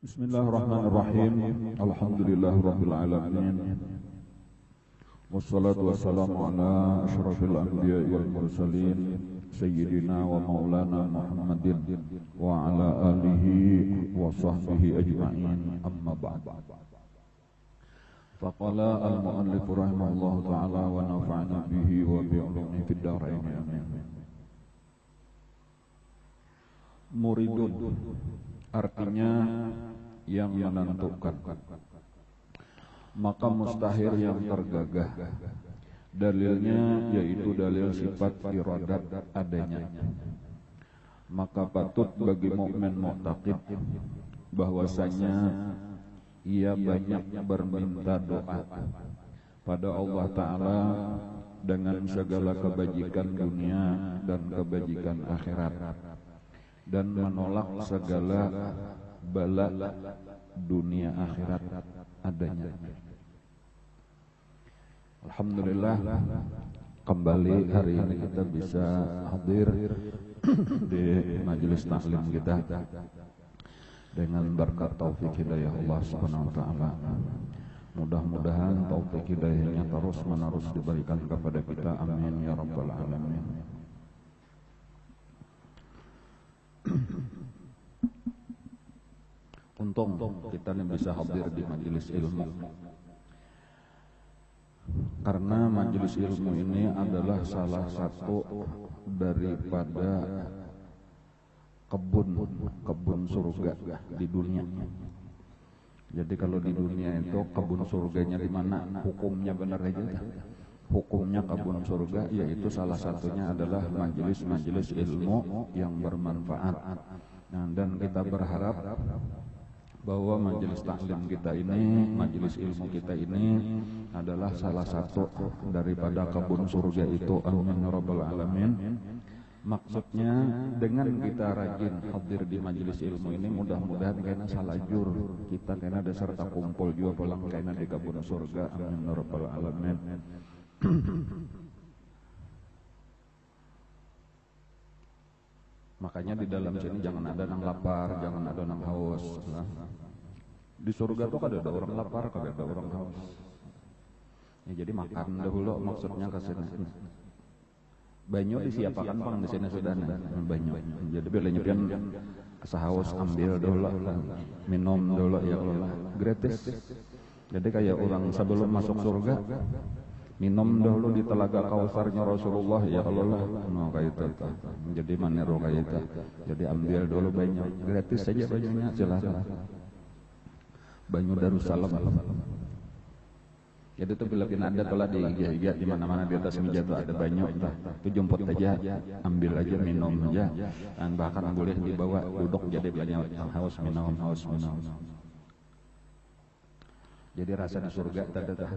Bismillahirrahmanirrahim. Alhamdulillahirabbil alamin. Wassalatu wassalamu ala asyrafil anbiya'i wal mursalin sayyidina wa maulana Muhammadin wa ala alihi wa sahbihi ajma'in. Amma ba'd. Faqala al-mu'allif rahimahullahu ta'ala wa nafa'ana bihi wa bi'ulumihi fid dharain amin. Muridun artinya yang menentukan, maka mustahil yang tergagah. Dalilnya yaitu dalil sifat iradat adanya. Maka patut bagi mukmin mu'taqid bahwasanya ia banyak berminta doa pada Allah Ta'ala dengan segala kebajikan dunia dan kebajikan akhirat, dan menolak segala bala dunia akhirat adanya. Alhamdulillah, kembali hari ini kita bisa hadir di majelis taklim kita dengan berkat taufik hidayah Allah Subhanahu wa taala. Mudah-mudahan taufik hidayahnya terus menerus diberikan kepada kita, amin ya rabbal alamin. Untung kita ini bisa hadir di majelis ilmu, karena majelis ilmu ini adalah salah satu daripada kebun surga di dunia. Jadi kalau di dunia itu kebun surganya di mana? Hukumnya benar aja. Hukumnya kebun surga, yaitu salah satunya adalah majelis-majelis ilmu yang bermanfaat. Nah, dan kita berharap bahwa majelis taklim kita ini, majelis ilmu kita ini adalah salah satu daripada kebun surga itu, amin ya rabbal alamin. Maksudnya dengan kita rajin hadir di majelis ilmu ini, mudah-mudahan kena salajur kita kena ada serta kumpul juga pulang kena di kebun surga, amin ya rabbal alamin. Makanya di dalam sini jangan ada nang lapar, jangan ada nang haus. Di surga tuh kada ada orang lapar, kada ada orang haus. Ya, jadi makan dahulu maksudnya ke sini. Banyu disiapkan pang di sini sudah banyu. Jadi bila nyepian sahaus ambil dulu, minum dulu ya Allah, gratis. Jadi kayak orang sebelum masuk surga minum dahulu di telaga Kausarnya Rasulullah ya Allah, no kayak itu. Jadi manero kayak itu. Jadi ambil dulu banyak, gratis saja banyunya, silakan. Banyu Darussalam. Jadi itu bila ada telah di mana-mana di atas meja itu ada banyu, itu jemput aja, ambil aja, minum aja, dan bahkan boleh dibawa duduk jadi banyak haus minum. Jadi rasa di surga ada.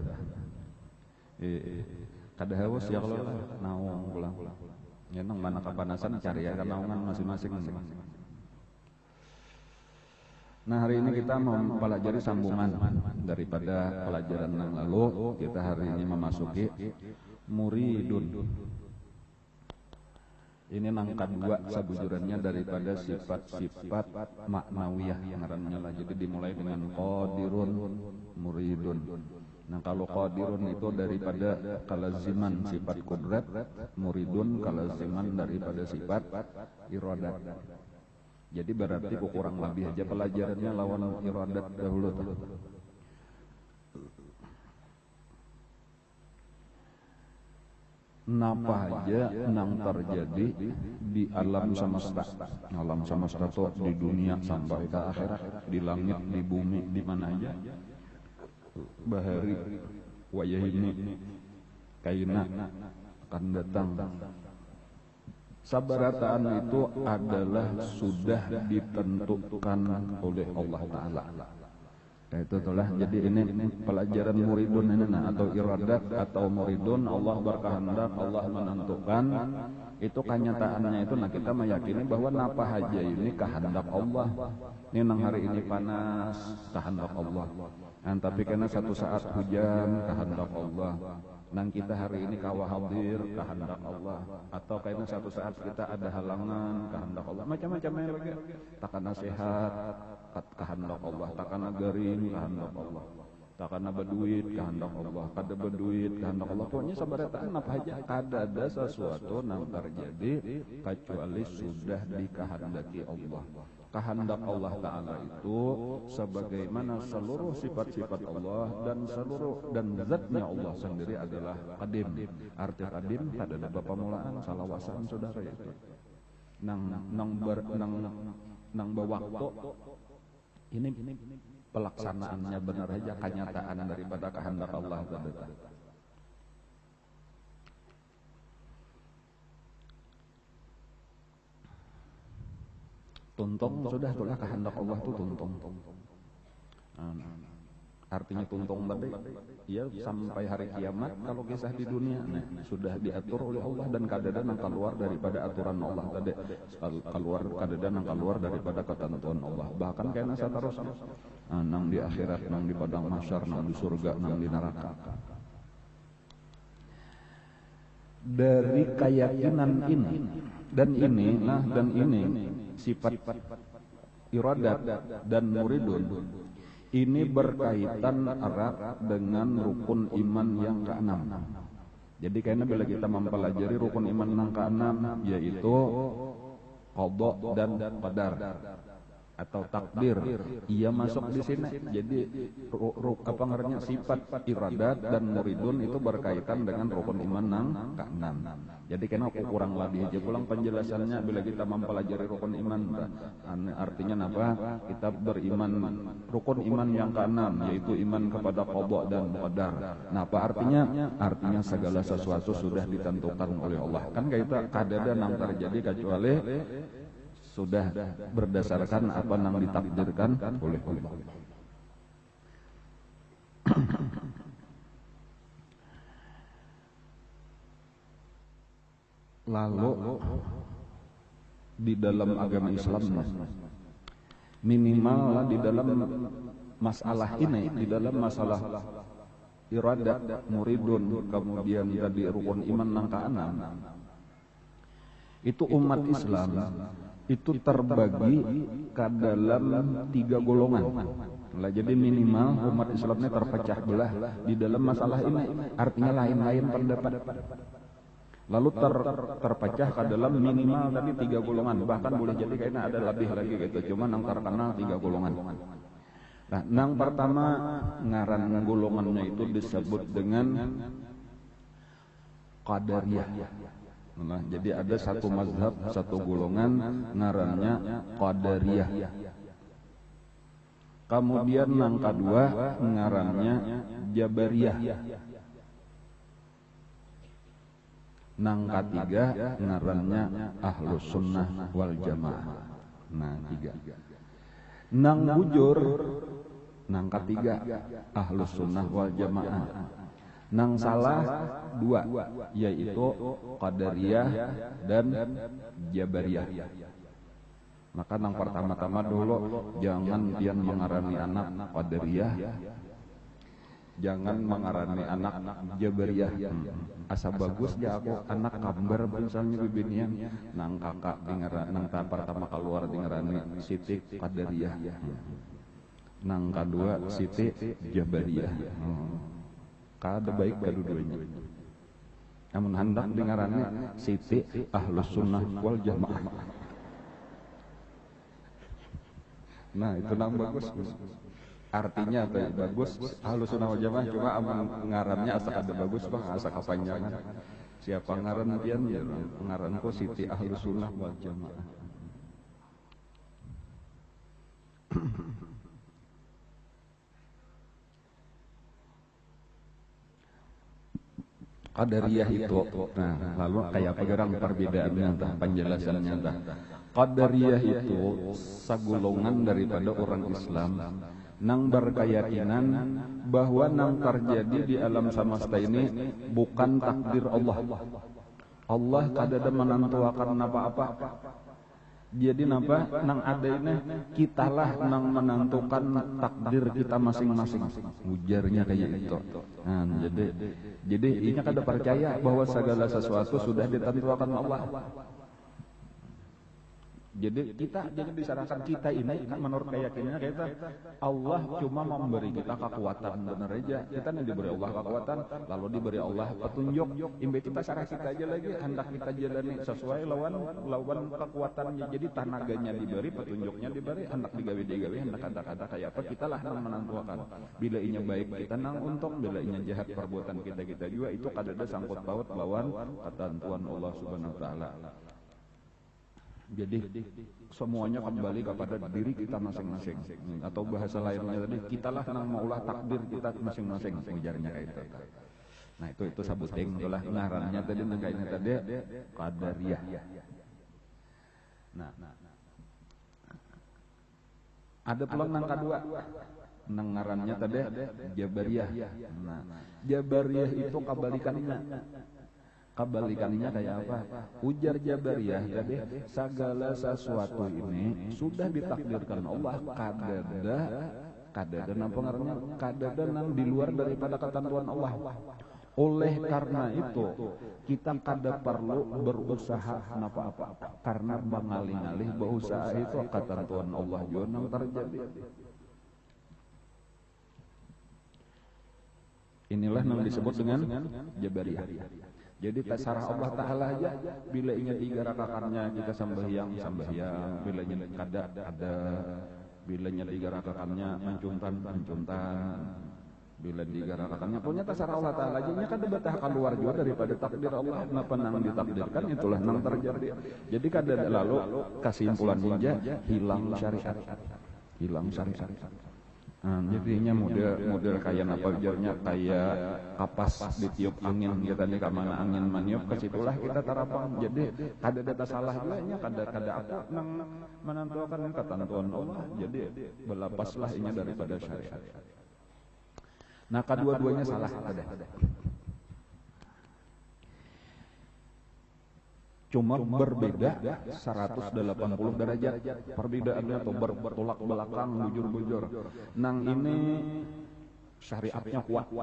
Kada haus ya Allah, naung pulang. Ya nang mana kapanasan cari ya naungan masing-masing. Nah, hari ini kita mempelajari sambungan daripada pelajaran yang lalu. Kita hari ini memasuki muridun. Ini nangka dua sabujurannya daripada sifat-sifat maknawiyah yang ngarannya lah. Jadi dimulai dengan qadirun, muridun. Nah, kalau qadirun itu daripada kalaziman sifat kudrat, muridun kalaziman daripada sifat iradat. Jadi berarti kurang lebih aja pelajarannya lawan iradat dahulu. Napa aja nang terjadi di alam semesta. Alam semesta itu di dunia sampai ke akhirat, di langit, di bumi, di mana aja. Bahari wayahini kaina akan datang. Sabarataan itu adalah sudah ditentukan oleh Allah Ta'ala. Nah, itu itulah. Jadi ini pelajaran muridun ini, atau iradat atau muridun, Allah berkehendak, Allah menentukan. Itu kenyataannya itu, nah kita meyakini bahwa napa haja ini kehendak Allah. Ini nang hari ini panas, kehendak Allah. Nah, tapi karena satu saat hujan, kehendak Allah. Nang kita hari ini kawah hadir, kehendak Allah. atau kayaknya satu saat kita ada halangan kehendak Allah macam-macam ya lagi takana sehat kehendak Allah takana garing kehendak Allah takana berduit kehendak Allah kada berduit kehendak Allah pokoknya sabaretaan apa aja kada ada sesuatu yang terjadi kecuali sudah dikehendaki Allah. Kehendak Allah Ta'ala itu sebagaimana seluruh sifat-sifat Allah dan zatnya Allah sendiri adalah qadim. Arti qadim tak ada pamulaan salawasan saudara itu. Nang bawaktu ini pelaksanaannya benar aja kenyataan daripada kehendak Allah tadi. Tuntung sudah itulah kehendak Allah itu tuntung. Artinya tuntung tadi ya sampai hari kiamat kalau kisah di dunia sudah diatur oleh Allah dan kadang yang keluar daripada aturan Allah tadi kadang yang keluar daripada ketentuan Allah bahkan kena seterusnya nang di akhirat nang di padang mahsyar nang di surga nang di neraka. Dari keyakinan ini dan ini sifat iradat dan muridun ini berkaitan erat dengan rukun iman yang keenam. Jadi kayaknya bila kita mempelajari rukun iman yang keenam yaitu qada dan qadar atau takdir, ia masuk di sini. Jadi apa ngarannya sifat iradat dan muridun itu berkaitan dengan rukun iman yang keenam. Jadi kena kurang lebih aja pulang penjelasannya bila kita mempelajari rukun iman artinya apa? Kita beriman rukun iman yang keenam yaitu iman kepada qada dan qadar. Nah, apa artinya? Artinya segala sesuatu sudah ditentukan oleh Allah. Kan kita kadada nang terjadi kecuali sudah berdasarkan apa yang ditakdirkan oleh Allah. Lalu di dalam agama Islam minimal di dalam masalah ini, di dalam masalah iradat, muridun, kemudian tadi rukun iman yang keenam, itu umat Islam itu terbagi ke dalam 3 golongan. Nah, jadi minimal umat Islamnya terpecah belah di dalam masalah ini. Artinya lain-lain pendapat. Lalu terpecah ke dalam minimal tadi 3 golongan. Bahkan boleh jadi kayaknya ada lebih lagi gitu. Cuma yang terkenal 3 golongan. Nah, yang pertama ngaran golongannya itu disebut dengan Qadariyah. Nah, jadi ada satu mazhab, satu golongan ngarannya Qadariyah. Kemudian yang kedua ngarannya Jabariyah. Yang ketiga ngarannya Ahlus Sunnah wal Jamaah. Nah, 3. Nang bujur nang ketiga Ahlus Sunnah wal Jamaah. Nang salah 2 yaitu Qadariyah dan Jabariyah. Maka nang pertama-tama dulu jangan pian mengarani anak Qadariyah, jangan mengarani anak Jabariyah. Asa bagus ya aku anak kambar misalnya bibinian nang kakak dengaran nang pertama keluar dengarani Siti Qadariyah. Nang kedua Siti Jabariyah. Kada baik kedua-duanya. Namun hendak dengarannya Siti Ahlus Sunnah wal Jamaah. Nah, itu nang bagus. Artinya apa? Bagus Ahlus Sunnah wal Jamaah cuma aman ngarannya asa kada bagus bang, asa kepanjangan. Siapa ngaran pian ya? Ngaranku Siti Ahlus Sunnah wal Jamaah. Qadariyah itu, nah lalu kayak pegerang perbedaannya, penjelasannya. Qadariyah itu sagolongan daripada orang Islam nang berkeyakinan bahwa nang terjadi di alam semesta ini bukan takdir Allah. Allah kadada menentukan apa-apa. Jadi napa nang ada ini kitalah nang menentukan takdir kita masing-masing. Ujarnya kayak itu. Nah, jadi ini kada percaya bahwa segala sesuatu sudah ditentukan Allah. Jadi kita jadi disarankan kita ini menurut keyakinannya kita Allah cuma memberi kita kekuatan benar aja. Kita nih diberi Allah kekuatan, lalu diberi Allah petunjuk. Imbe kita sarah kita aja lagi hendak kita jalani sesuai lawan kekuatannya. Jadi tenaganya diberi, petunjuknya diberi, hendak digawe hendak kata-kata kayak apa kita lah yang menentukan. Bila inya baik kita nang untung, bila inya jahat perbuatan kita juga itu kadada sangkut paut lawan ketentuan Allah Subhanahu wa taala. Jadi semuanya kembali kepada diri kita masing-masing. Atau bahasa lainnya tadi, kitalah nang maulah takdir kita masing-masing. Ujarnya kayak itu. Nah itu sabuting itulah ngarannya tadi nang kainnya tadi qadariyah. Nah ada pula nang kedua nang ngarannya tadi jabariyah. Nah jabariyah itu kebalikannya kayak apa? Ujar Jabariyah tadi segala sesuatu ini sudah ditakdirkan Allah kadada nang pengaruhnya kadada nang di luar daripada ketentuan Allah. Oleh karena itu kita kada perlu berusaha apa-apa karena mengalih-alih berusaha itu ketentuan Allah juga nang terjadi. Inilah yang disebut dengan Jabariyah. Jadi tasarah Allah Ta'ala aja bila ingat 3 rakaatnya kita sembahyang, bila ingat kada ada, bila ingat 3 rakaatnya mencuntan, bila 3 rakaatnya punya tasarah Allah Ta'ala aja nya kada betah keluar juga daripada takdir Allah. Napa nang ditakdirkan itulah nang terjadi. Jadi kada lalu kesimpulan ninja hilang syariat. Jadinya model kayak apa ujarnya kayak kapas ditiup angin kita nih kemana angin maniup ke situlah kita tarapang. Jadi kada data salah juga nya kada apa nang menentukan ketentuan Allah. Jadi berlepaslah ini daripada syariat. Nah kedua-duanya salah kada. Cuma berbeda 180 derajat perbedaannya atau bertolak belakang bujur-bujur. Nang ini syariatnya kuat.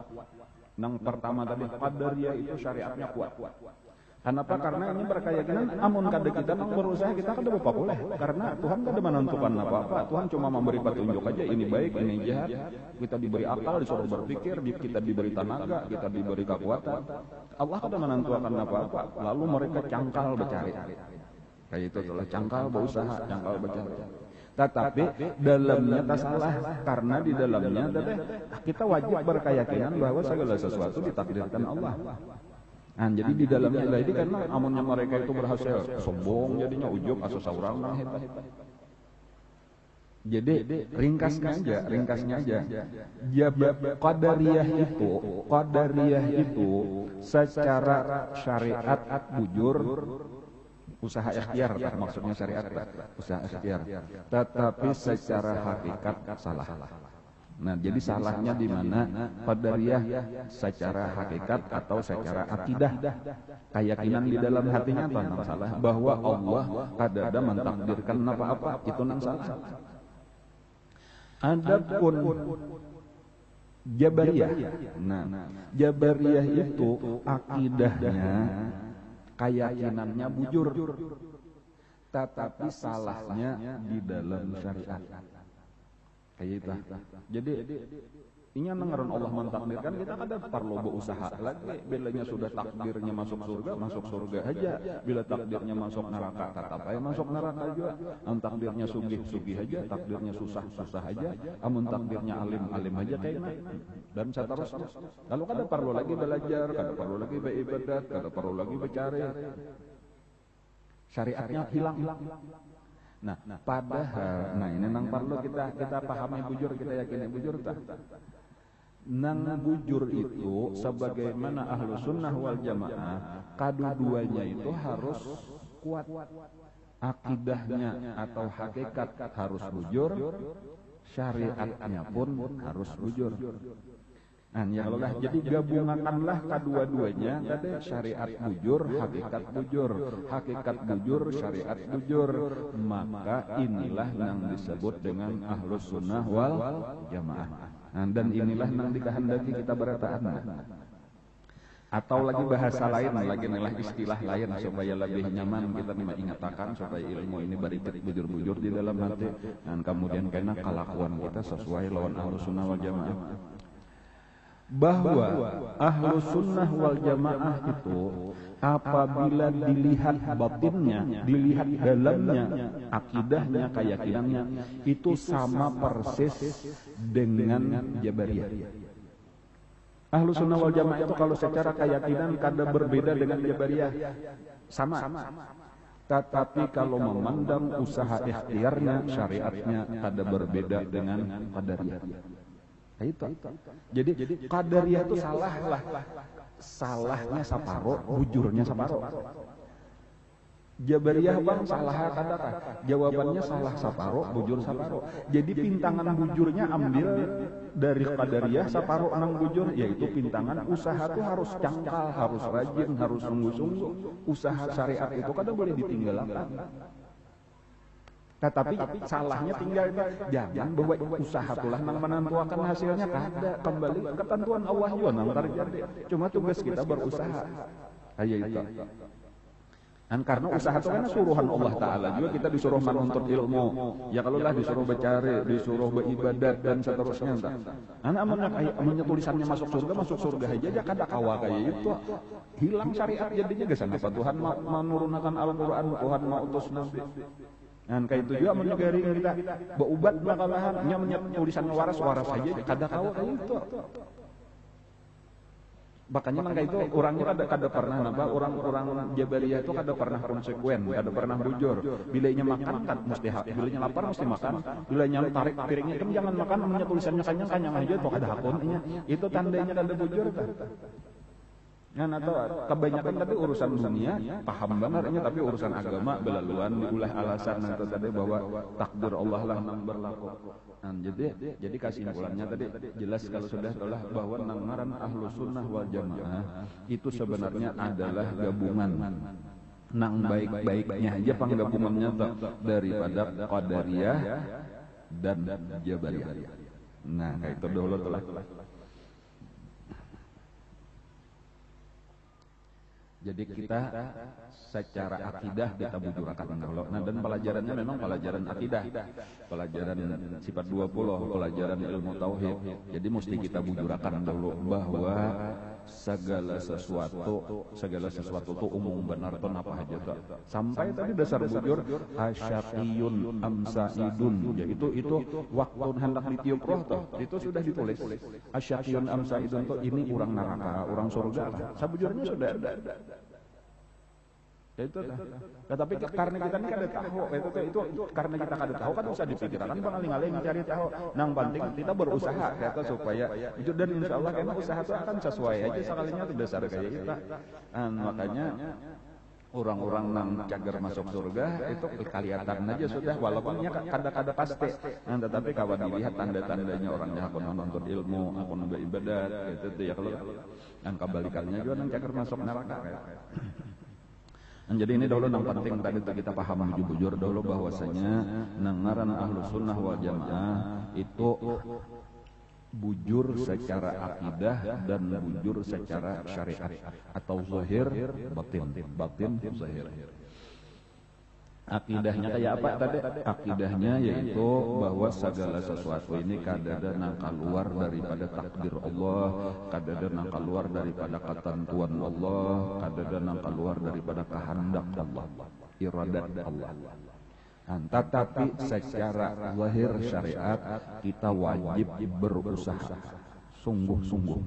Nang pertama tadi qadariyah itu syariatnya kuat. Kenapa? Karena ini berkeyakinan amun kada kita nang berusaha kita kada apa boleh. Karena Tuhan kada menentukan apa-apa. Tuhan cuma memberi petunjuk aja ini baik, ini jahat. Kita diberi akal, disuruh berpikir, kita diberi tenaga, kita diberi kekuatan. Allah kada menentukan apa-apa. Lalu mereka cangkal bercari. Kayak itu itulah cangkal berusaha, cangkal bercari. Tetapi dalamnya tak salah karena di dalamnya kita wajib berkeyakinan bahwa segala sesuatu ditakdirkan Allah. Nah, jadi di dalamnya ini karena amunnya mereka itu berhasil sombong jadinya ujub asa saurang nang hebat. Jadi ringkasnya aja. Qadariyah itu secara syariat bujur usaha ikhtiar maksudnya syariat usaha ikhtiar. Tetapi secara hakikat salah. Nah, jadi salahnya di mana? Qadariyah secara hakikat atau secara akidah. Keyakinan di dalam hatinya apa nang salah? Bahwa Allah kadada mentakdirkan apa-apa, itu nang salah. Adapun Jabariyah. Nah, Jabariyah itu akidahnya keyakinannya bujur. Tetapi salahnya di dalam syariat. Kayak itu. Jadi ini ngaran Allah mentakdirkan kita kada perlu berusaha lagi. Bilanya sudah takdirnya masuk surga aja. Bila takdirnya masuk neraka, tetap aja masuk neraka juga. Amun takdirnya sugih aja, takdirnya susah aja. Amun takdirnya alim aja kayaknya. Dan seterusnya. Lalu kada perlu lagi belajar, kada perlu lagi beribadat, kada perlu lagi bercari. Syariatnya hilang. Nah, padahal, ini nang perlu kita pahami bujur, kita yakini bujur tak? Nang bujur itu sebagaimana ahlu sunnah wal jamaah, kedua-duanya itu harus kuat. Akidahnya atau hakikat harus bujur, syariatnya pun harus bujur. Ya Allah, jadi gabunganlah kedua-duanya, tadi syariat bujur, hakikat bujur, syariat bujur, maka inilah yang disebut dengan ahlus sunnah wal jamaah. Dan inilah yang dikehendaki kita berataan. Atau lagi bahasa lain, lagi istilah lain supaya lebih nyaman kita mengatakan supaya ilmu ini barikat bujur-bujur di dalam hati, dan kemudian kena kelakuan kita sesuai lawan ahlus sunnah wal jamaah. Bahwa ahlus sunnah wal jamaah itu apabila dilihat batinnya, dilihat dalamnya, akidahnya, keyakinannya, itu sama persis dengan Jabariyah. Ahlus sunnah wal jamaah itu kalau secara keyakinan kada berbeda dengan Jabariyah, sama. Tetapi kalau memandang usaha ikhtiarnya, syariatnya kada berbeda dengan Qadariyah. Itu. Jadi Qadariyah itu salahnya saparo, bujurnya saparo. Jabariyah bang salah kadakah? Jawabannya salah saparo, bujur saparo. Jadi pintangan bujurnya ambil dari Qadariyah, saparo nang bujur, yaitu pintangan usaha itu harus cangkal, harus rajin, harus sungguh-sungguh. Usaha syariat itu kada boleh ditinggalkan. Tetapi salahnya tinggal jangan bahwa usaha tulah nang menentukan hasilnya, kada, kembali ketentuan Allah juga nang terjadi. Cuma tugas kita berusaha. Ayo itu. Dan karena usaha itu karena suruhan Allah Ta'ala juga, kita disuruh menuntut ilmu. Ya kalau lah disuruh bercari, disuruh beribadat dan seterusnya. Anak amannya tulisannya masuk surga aja kada kawa kayak itu. Hilang syariat jadinya gesan apa Tuhan menurunkan Al-Quran, Tuhan mau utus nabi. Dan kayak itu juga menyegari kita berubat bakalan nya tulisannya waras saja kada kawa kayak itu. Makanya mangga itu orangnya kada pernah orang Jabariyah itu kada pernah konsekuen, kada pernah bujur. Bilanya makan kan mesti bilanya lapar mesti makan, bilanya tarik piringnya kan jangan makan, namanya tulisannya kanyang aja tuh kada hakunnya. Itu tandanya kada bujur kan. Atau kebanyakan tadi urusan dunia paham banget tapi urusan agama belaluan diulah alasan nanti tadi bahwa takdir Allah lah yang berlaku. Jadi kesimpulannya tadi jelas kalau sudah telah bahwa ngaran ahlus sunnah wal jamaah itu sebenarnya adalah gabungan nang baik-baiknya aja penggabungannya daripada Qadariyah dan Jabariyah. Nah, kayak itu dulu telah. Jadi kita secara akidah kita bujurakan dulu. Nah, dan pelajarannya memang pelajaran akidah, pelajaran sifat 20, pelajaran ilmu tauhid. Jadi mesti kita bujurakan dulu bahwa segala sesuatu itu umum benar tuh apa aja tuh. Sampai tadi dasar bujur asyaqiyun amsaidun, yaitu waktu hendak ditiup roh tuh itu sudah ditulis. Asyaqiyun amsaidun tuh ini orang neraka, orang surga. Sabujurnya sudah ada. Itu tetapi karena kita ini kada tahu, itu karena kita kada tahu kan usah dipikirkan pangaling-aling mencari tahu. Nang penting kita berusaha kata supaya itu, dan insyaallah karena usaha itu akan sesuai aja sekalinya itu dasar kayak kita. Makanya orang-orang nang cager masuk surga itu kelihatan aja sudah, walaupun nya kada pasti. Tetapi kawan dilihat tanda-tandanya orangnya akan menuntut ilmu, akan beribadat gitu ya. Kalau dan kebalikannya juga nang cager masuk neraka. Jadi ini dulu yang penting tadi kita paham bujur dulu bahwasanya ngaran ahlus sunnah wal jamaah itu bujur secara akidah dan bujur secara syariat atau zahir batin zahir. Akidahnya kayak apa tadi? Akidahnya yaitu bahwa segala sesuatu ini kadada nang keluar daripada takdir Allah, kadada nang keluar daripada ketentuan Allah, kadada nang keluar daripada kehendak Allah, iradat Allah. Tetapi secara zahir syariat kita wajib berusaha sungguh-sungguh.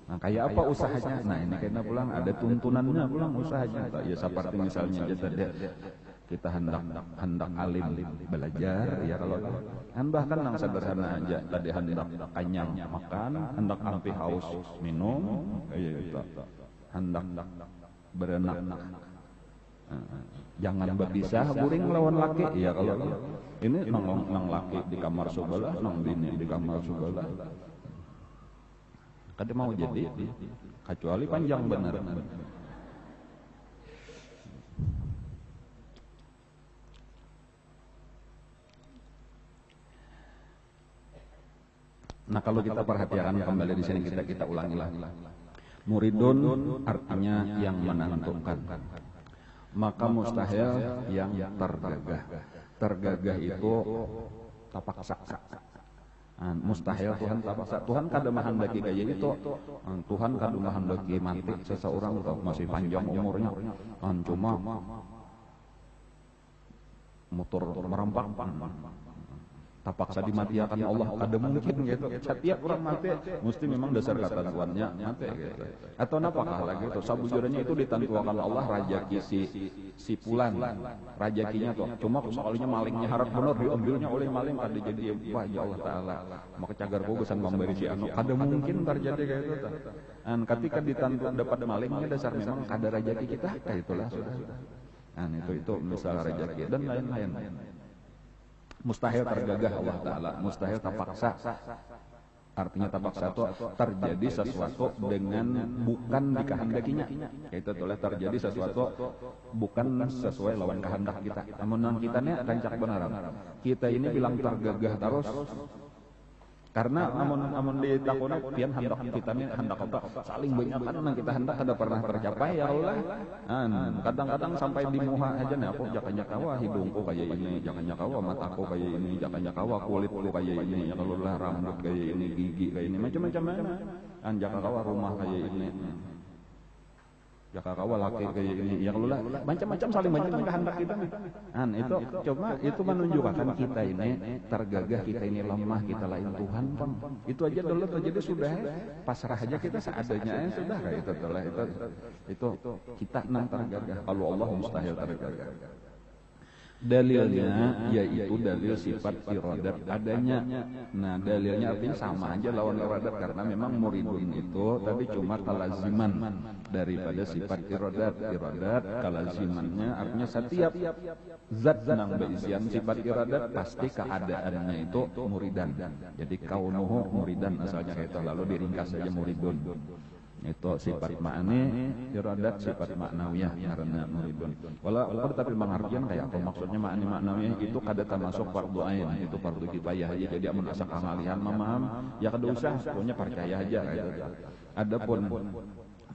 Nah, kayak apa usahanya? Nah, ini kena pulang ada tuntunannya pulang usahanya. Ya seperti misalnya tadi kita hendak alim belajar ya, kalau bahkan yang sederhana aja tadi hendak kenyang makan, hendak ampi haus minum, gitu. Hendak berenang, jangan berpisah guring lawan laki ya. Kalau ini nang laki di kamar sebelah, nang bini di kamar sebelah, kada mau jadi kecuali panjang benar. Nah kalau kita perhatikan kembali di sini kita ulangi lagi. Muridun artinya yang menentukan. Maka mustahil yang tergagah. Tergagah itu tapaksa. Mustahil Tuhan tapaksa. Tuhan kada menghendaki gaya itu. Tuhan kada menghendaki mati seseorang atau masih panjang umurnya. Cuma motor merampak. Tapaksa dimatiakan Allah, ada mungkin gitu. Setiap orang mati mesti memang dasar ketentuannya mati gitu. Atau apakah lagi itu sabujurnya itu ditentukan Allah rajaki si fulan rajakinya tuh. Cuma sekalinya malingnya harap benar diambilnya oleh maling kada jadi wah ya Allah taala. Maka cagar bogosan memberi si anu kada mungkin terjadi kayak itu. Dan ketika ditentu dapat malingnya dasar memang kada rajaki kita kayak itulah sudah. Itu misal rajaki dan lain-lain. Mustahil tergagah Allah Ta'ala, mustahil terpaksa. Artinya terpaksa itu terjadi sesuatu dengan bukan dikehendakinya. Itu telah terjadi sesuatu bukan sesuai lawan kehendak kita. Namun kita ini rancak benar. Kita ini bilang tergagah terus. Karena namun di takuna pian hendak kita ini hendak apa saling banyak kan kita hendak kada pernah tercapai ya Allah. Kadang-kadang sampai di muha aja nih aku jakanya kawa hidungku kayak ini, jakanya kawa mataku kayak ini, jakanya kawa kulitku kayak ini, ya kalau lah rambut kayak ini, gigi kayak ini, macam-macam mana. Jaka kawa rumah kayak ini. Jaka kawa laki kayak ini, ya kalau lah macam-macam saling banyak kehendak kita. Itu coba itu menunjukkan kita ini tergagah, kita ini lemah, kita lain Tuhan pun. Itu aja dulu terjadi sudah pasrah aja kita seadanya sudah kayak itu adalah itu kita nang tergagah. Kalau Allah mustahil tergagah. Dalilnya yaitu dalil sifat iradat adanya. Nah dalilnya artinya sama aja lawan iradat karena memang muridun itu tadi cuma kalaziman daripada sifat iradat. Iradat kalazimannya artinya setiap zat nang beisian sifat iradat pasti keadaannya itu muridan. Jadi kaunuhu muridan asalnya itu lalu diringkas saja muridun. Itu sifat ma'ani iradat sifat ma'nawiyah karena muridun. Walaupun tapi pengertian kayak apa maksudnya ma'ani ma'nawiyah itu kada termasuk fardu ain, itu fardu kifayah aja. Jadi amun asa kangalihan memaham ya kada usah pokoknya percaya aja kayak gitu. Adapun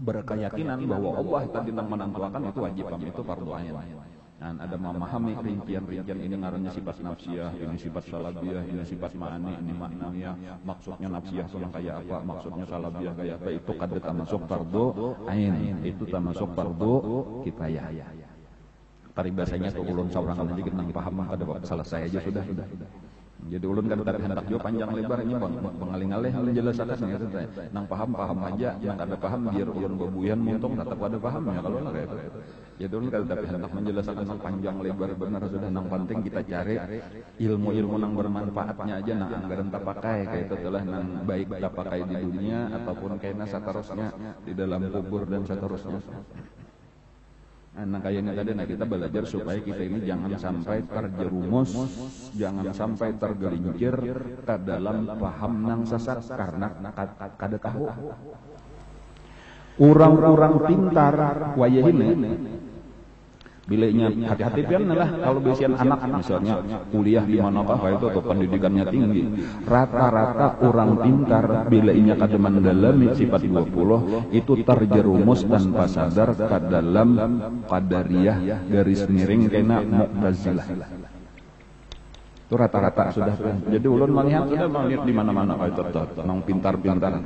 berkeyakinan bahwa Allah tadi nang menentukan itu wajib itu fardu ain. Dan ada memahami rincian-rincian ini ngarannya sifat nafsiyah, ini sifat salabiyah, ini sifat ma'ani, ini ma'nawiyah. Maksudnya nafsiyah yang kayak apa, maksudnya salabiyah kayak apa, itu kada termasuk fardu ain, itu termasuk fardu kifayah. Paribasanya tuh ulun saurangan aja kita nang paham kada selesai aja sudah. Jadi ulun kan tapi hendak jo panjang lebar ini pengalih-alih menjelaskan gitu teh. Nang paham aja, nang kada paham biar ulun bebuyan muntung tetap kada paham ya kalau lah itu. Jadi ulun kan tapi hendak menjelaskan nang panjang lebar benar sudah nang penting kita cari ilmu-ilmu nang bermanfaatnya aja nang anggaran tak pakai kayak itu telah nang baik tak pakai di dunia ataupun kena seterusnya di dalam kubur dan seterusnya. Nah kayaknya tadi kita belajar supaya kita ini jangan sampai terjerumus, jangan sampai tergelincir ke dalam paham nang sesat karena kada tahu. Orang-orang pintar wayah ini bilanya hati-hati pian lah kalau bisian anak misalnya kuliah di manakah kayak itu atau pendidikannya tinggi, rata-rata orang pintar bilanya kada mendalami sifat 20 itu terjerumus tanpa sadar ke dalam qadariyah garis miring kena mu'tazilah. Itu rata-rata sudah. Jadi ulun melihat sudah melihat di mana-mana kayak itu nang pintar-pintar.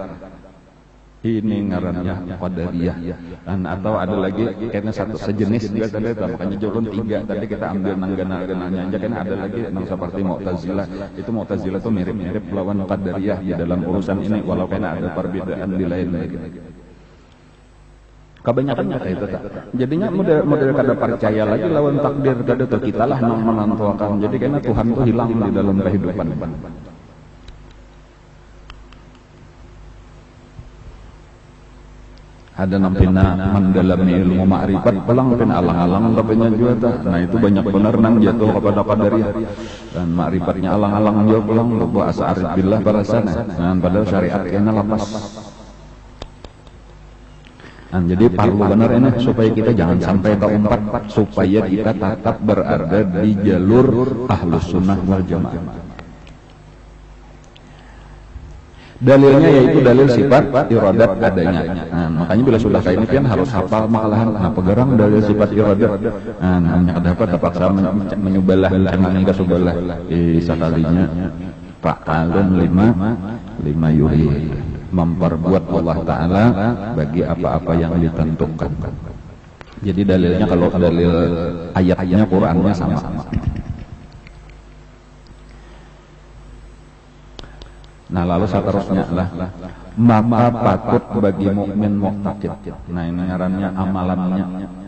Ini ngarannya qadariyah. Atau ada lagi kayaknya satu sejenis juga tadi makanya jolon 3 tadi kita ambil nang gana-gananya aja kan ada lagi nang seperti Mu'tazilah. Itu Mu'tazilah itu mirip-mirip lawan qadariyah di dalam urusan ini walaupun ada perbedaan di lain lagi. Kebanyakan kayak itu tak. Jadinya model kada percaya lagi lawan takdir kada tuh kita lah nang menentukan. Jadi kayaknya Tuhan tuh hilang di dalam kehidupan. Ada nampina mendalami ilmu ma'rifat pelang pin alang-alang tapenya juga. Nah itu banyak benar nang jatuh kepada qadariyah dan ma'rifatnya alang-alang jauh pelang lupa asa arif billah para sana. Nah padahal syariat kena lapas. Jadi perlu benar ini supaya kita jangan sampai keempat, supaya kita tetap berada di jalur Ahlus Sunnah wal Jamaah. Dalilnya yaitu dalil sifat iradat adanya. Makanya bila sudah kayak ini kan harus hafal makalahan. Pegerang dalil sifat iradat. Hanya dapat terpaksa menyubalah dengan kasubalah sekalinya fa'alun lima yurid, memperbuat Allah Ta'ala bagi apa-apa yang ditentukan. Jadi dalilnya kalau dalil ayatnya Qur'annya sama. Nah lalu seterusnya lah maka patut bagi mukmin muqtaqid. Nah ini ngarannya amalannya.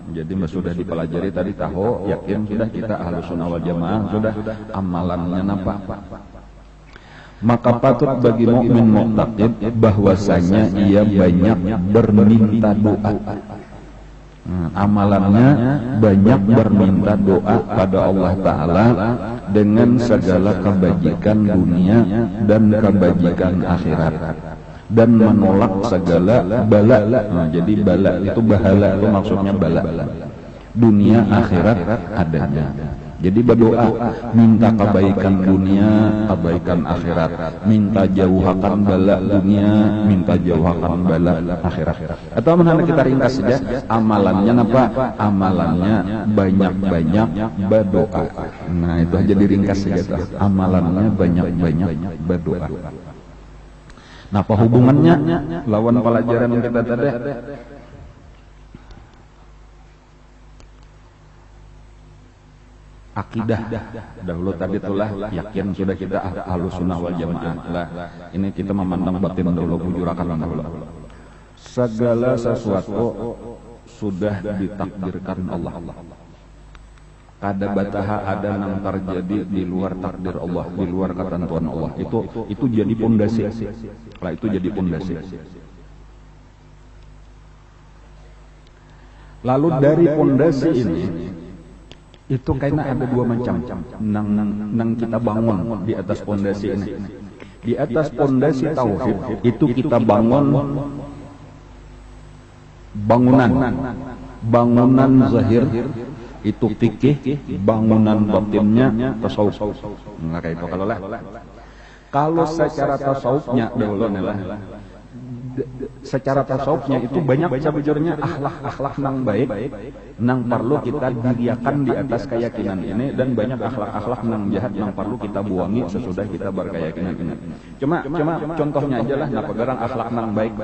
Jadi sudah dipelajari tadi tahu yakin sudah kita Ahlus Sunnah wal Jamaah sudah amalannya nampak. Maka patut bagi mukmin muqtaqid bahwasanya ia banyak berminta doa. Amalannya banyak berminta doa pada Allah Ta'ala dengan segala kebajikan dunia dan kebajikan akhirat, dan menolak segala bala. Jadi bala itu bahala itu maksudnya bala dunia akhirat adanya. Jadi berdoa minta kebaikan dunia, kebaikan akhirat, minta jauhakan bala dunia, minta jauhakan bala akhirat. Atau mana kita ringkas saja amalannya apa? Amalannya banyak-banyak berdoa. Nah itu aja diringkas saja tuh. Amalannya banyak-banyak berdoa. Nah apa hubungannya lawan pelajaran kita tadi? Akidah dahulu tadi itulah yakin sudah kita Ahlus Sunnah wal Jamaah lah. Ini kita memandang batin dahulu, bujurakan dahulu. Segala sesuatu sudah ditakdirkan Allah. Kada bataha ada yang terjadi di luar takdir Allah, di luar ketentuan Allah. Itu jadi pondasi. Lah itu jadi pondasi. Lalu dari pondasi ini itu kayaknya ada dua macam nang kita bangun di atas pondasi ini. Di atas pondasi tauhid itu kita bangun bangunan zahir itu fikih, bangunan batinnya tasawuf. Enggak kayak itu kalau secara tasawufnya dahulu lah. Secara tasawufnya itu banyak sebujurnya akhlak nang baik nang perlu kita diriakan di atas keyakinan ini, dan banyak akhlak nang jahat nang perlu kita buangi sesudah kita berkeyakinan ini. Cuma contohnya aja lah pegarang akhlak nang baik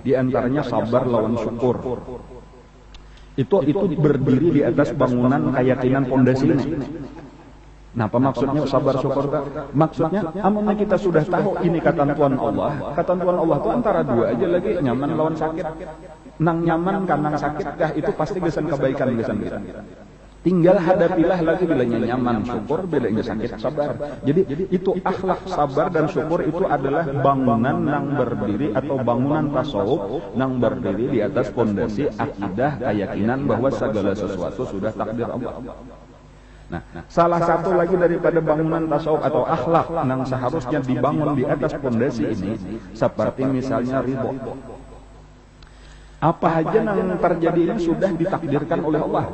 di antaranya sabar lawan syukur. Itu berdiri di atas bangunan keyakinan pondasi ini. Nah, apa maksudnya sabar syukur? Maksudnya, amannya kita sudah tahu ini ketentuan Allah. Ketentuan Allah itu antara dua aja lagi, nyaman lawan sakit. Nang nyaman kan nang sakit kah itu pasti gesan kebaikan gesan kita. Tinggal hadapilah lagi bilanya nyaman syukur, bilanya sakit sabar. Jadi itu akhlak sabar dan syukur itu adalah bangunan nang berdiri atau bangunan tasawuf nang berdiri di atas pondasi akidah keyakinan bahwa segala sesuatu sudah takdir Allah. Nah, salah satu lagi daripada bangunan tasawuf atau akhlak yang seharusnya dibangun di atas pondasi ini, seperti misalnya ridho. Apa aja yang terjadi ini sudah ditakdirkan oleh Allah.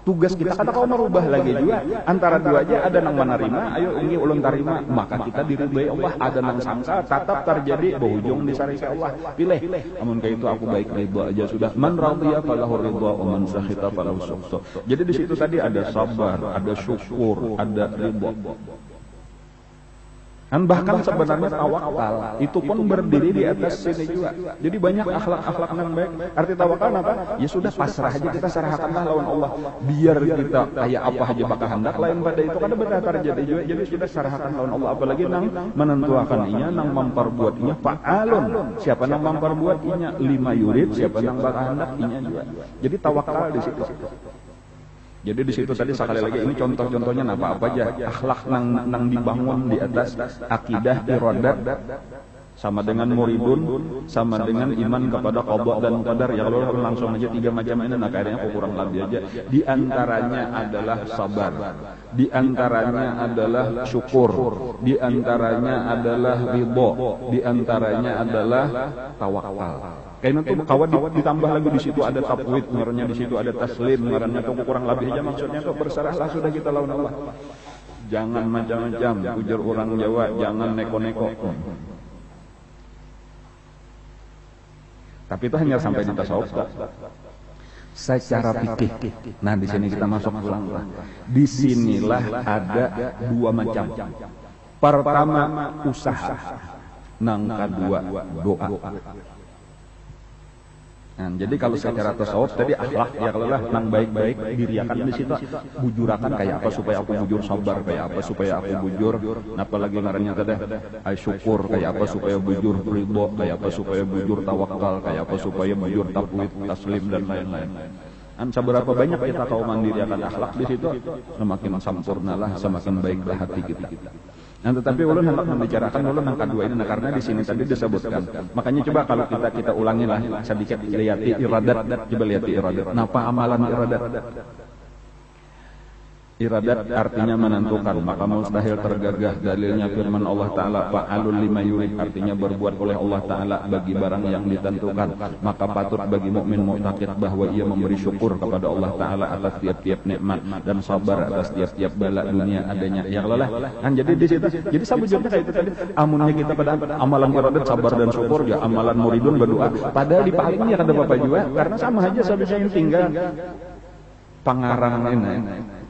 Tugas kita kata kau merubah lagi juga antara dua aja, ada nang menerima, ayo ini ulun tarima, maka kita diridhoi Allah. Ada nang sangka tetap terjadi berujung di sarika Allah. Pilih, amun kayak itu aku baik ridho aja sudah. Man radhiya falahu ridho wa man sakhita falahu sukhta. Jadi di situ tadi ada sabar, ada syukur, ada ridho. Dan bahkan sebenarnya tawakal itu pun berdiri di atas sini juga. Jadi banyak akhlak-akhlak yang baik. Arti tawakal apa? Ya sudah pasrah aja, kita serahkanlah lawan Allah. Biar kita kayak apa aja bakal hendak lain pada itu kada benar terjadi juga. Jadi sudah serahkan lawan Allah. Apalagi nang menentukan inya, nang memperbuat inya fa'alun. Siapa nang memperbuat inya lima yurid, siapa nang bakal hendak inya juga. Jadi tawakal di situ. Jadi di situ tadi sekali lagi ini contoh-contohnya apa aja akhlak nang dibangun di atas akidah iradat sama dengan muridun, sama dengan iman kepada qada dan qadar. Ya kalau langsung aja 3 macam ini, nah kayaknya kurang lebih aja. Di antaranya adalah sabar, di antaranya adalah syukur, di antaranya adalah ridho, di antaranya adalah tawakal. Karena itu kawan ditambah lagi di situ ada tafwid, ngarannya di situ ada taslim, ngarannya itu kurang lebih aja maksudnya itu berserahlah sudah kita lawan Allah. Jangan macam-macam, ujar orang Jawa, jangan neko-neko. Tapi itu hanya sampai di tasawuf. Secara fikih. Nah, di sini kita masuk ulang. Di sinilah ada 2 macam. Pertama usaha, nang kedua doa. Nah, jadi kalau secara tasawuf tadi akhlak ya kalau lah nang baik-baik diriakan di situ bujurakan kayak apa supaya aku bujur sabar, kayak apa supaya aku bujur apalagi ngarannya tadi syukur, kayak apa supaya bujur ridho, kayak apa supaya bujur tawakal, kayak apa supaya bujur tafwid, taslim dan lain-lain. Seberapa banyak kita tahu mandiri akan akhlak di situ, semakin sempurnalah, semakin baiklah hati kita. Nah, tetapi ulun hendak membicarakan ulun yang kedua ini, nah, karena di sini tadi disebutkan. Makanya coba kalau kita ulangi lah sedikit liyati iradat, coba liyati iradat. Napa amalan iradat? Iradat artinya menentukan, maka mustahil tergagah. Dalilnya firman Allah Ta'ala, fa'alul lima yurid, artinya berbuat oleh Allah Ta'ala bagi barang yang ditentukan. Maka patut bagi mukmin mu'taqid bahwa ia memberi syukur kepada Allah Ta'ala atas tiap-tiap nikmat dan sabar atas tiap-tiap bala dunia adanya. Yang lelah. Kan jadi di situ, jadi sabujurnya kayak itu tadi. Amunnya kita pada amalan iradat sabar dan syukur, ya amalan muridun berdoa. Padahal di pahalnya kata Bapak juga, karena sama aja sebenarnya yang tinggal pangarang ini.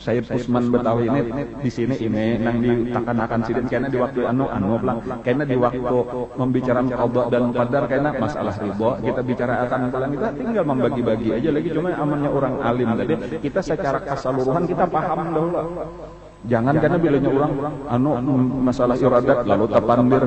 Sayyid Usman Betawi ini di sini ini nang ditakan-akan sidin karena di waktu anu pelang karena di waktu membicarakan qada dan qadar karena masalah ridho kita bicarakan pelang kita tinggal membagi-bagi aja lagi cuma amannya orang alim tadi kita secara keseluruhan kita paham dahulu. Jangan karena bilanya orang anu masalah iradat lalu tapandir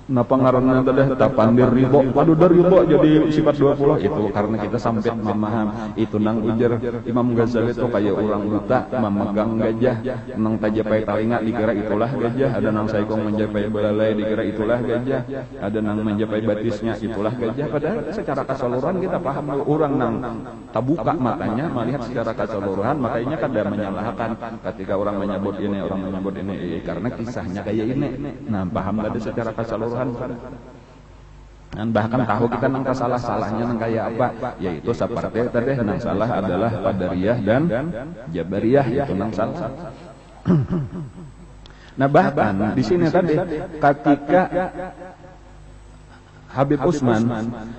napa ngaranna teh tapandir ridho. Waduh dari ridho jadi sifat 20 itu karena kita sampai memaham itu nang ujar Imam Ghazali itu kayak orang buta memegang gajah nang tajapai talinga dikira itulah gajah, ada nang saikong menjapai belalai dikira itulah gajah, ada nang menjapai batisnya itulah gajah. Padahal secara keseluruhan kita paham orang nang tabuka matanya melihat secara keseluruhan, makanya kada menyalahkan ketika orang menyebut ini karena kisahnya kayak ini. Nah, paham tadi secara keseluruhan. Dan bahkan tahu kita nang salah-salahnya nang kayak apa, yaitu seperti tadi nang salah adalah Qadariyah dan Jabariyah itu nang salah. Nah, bahkan di sini tadi ketika Habib Usman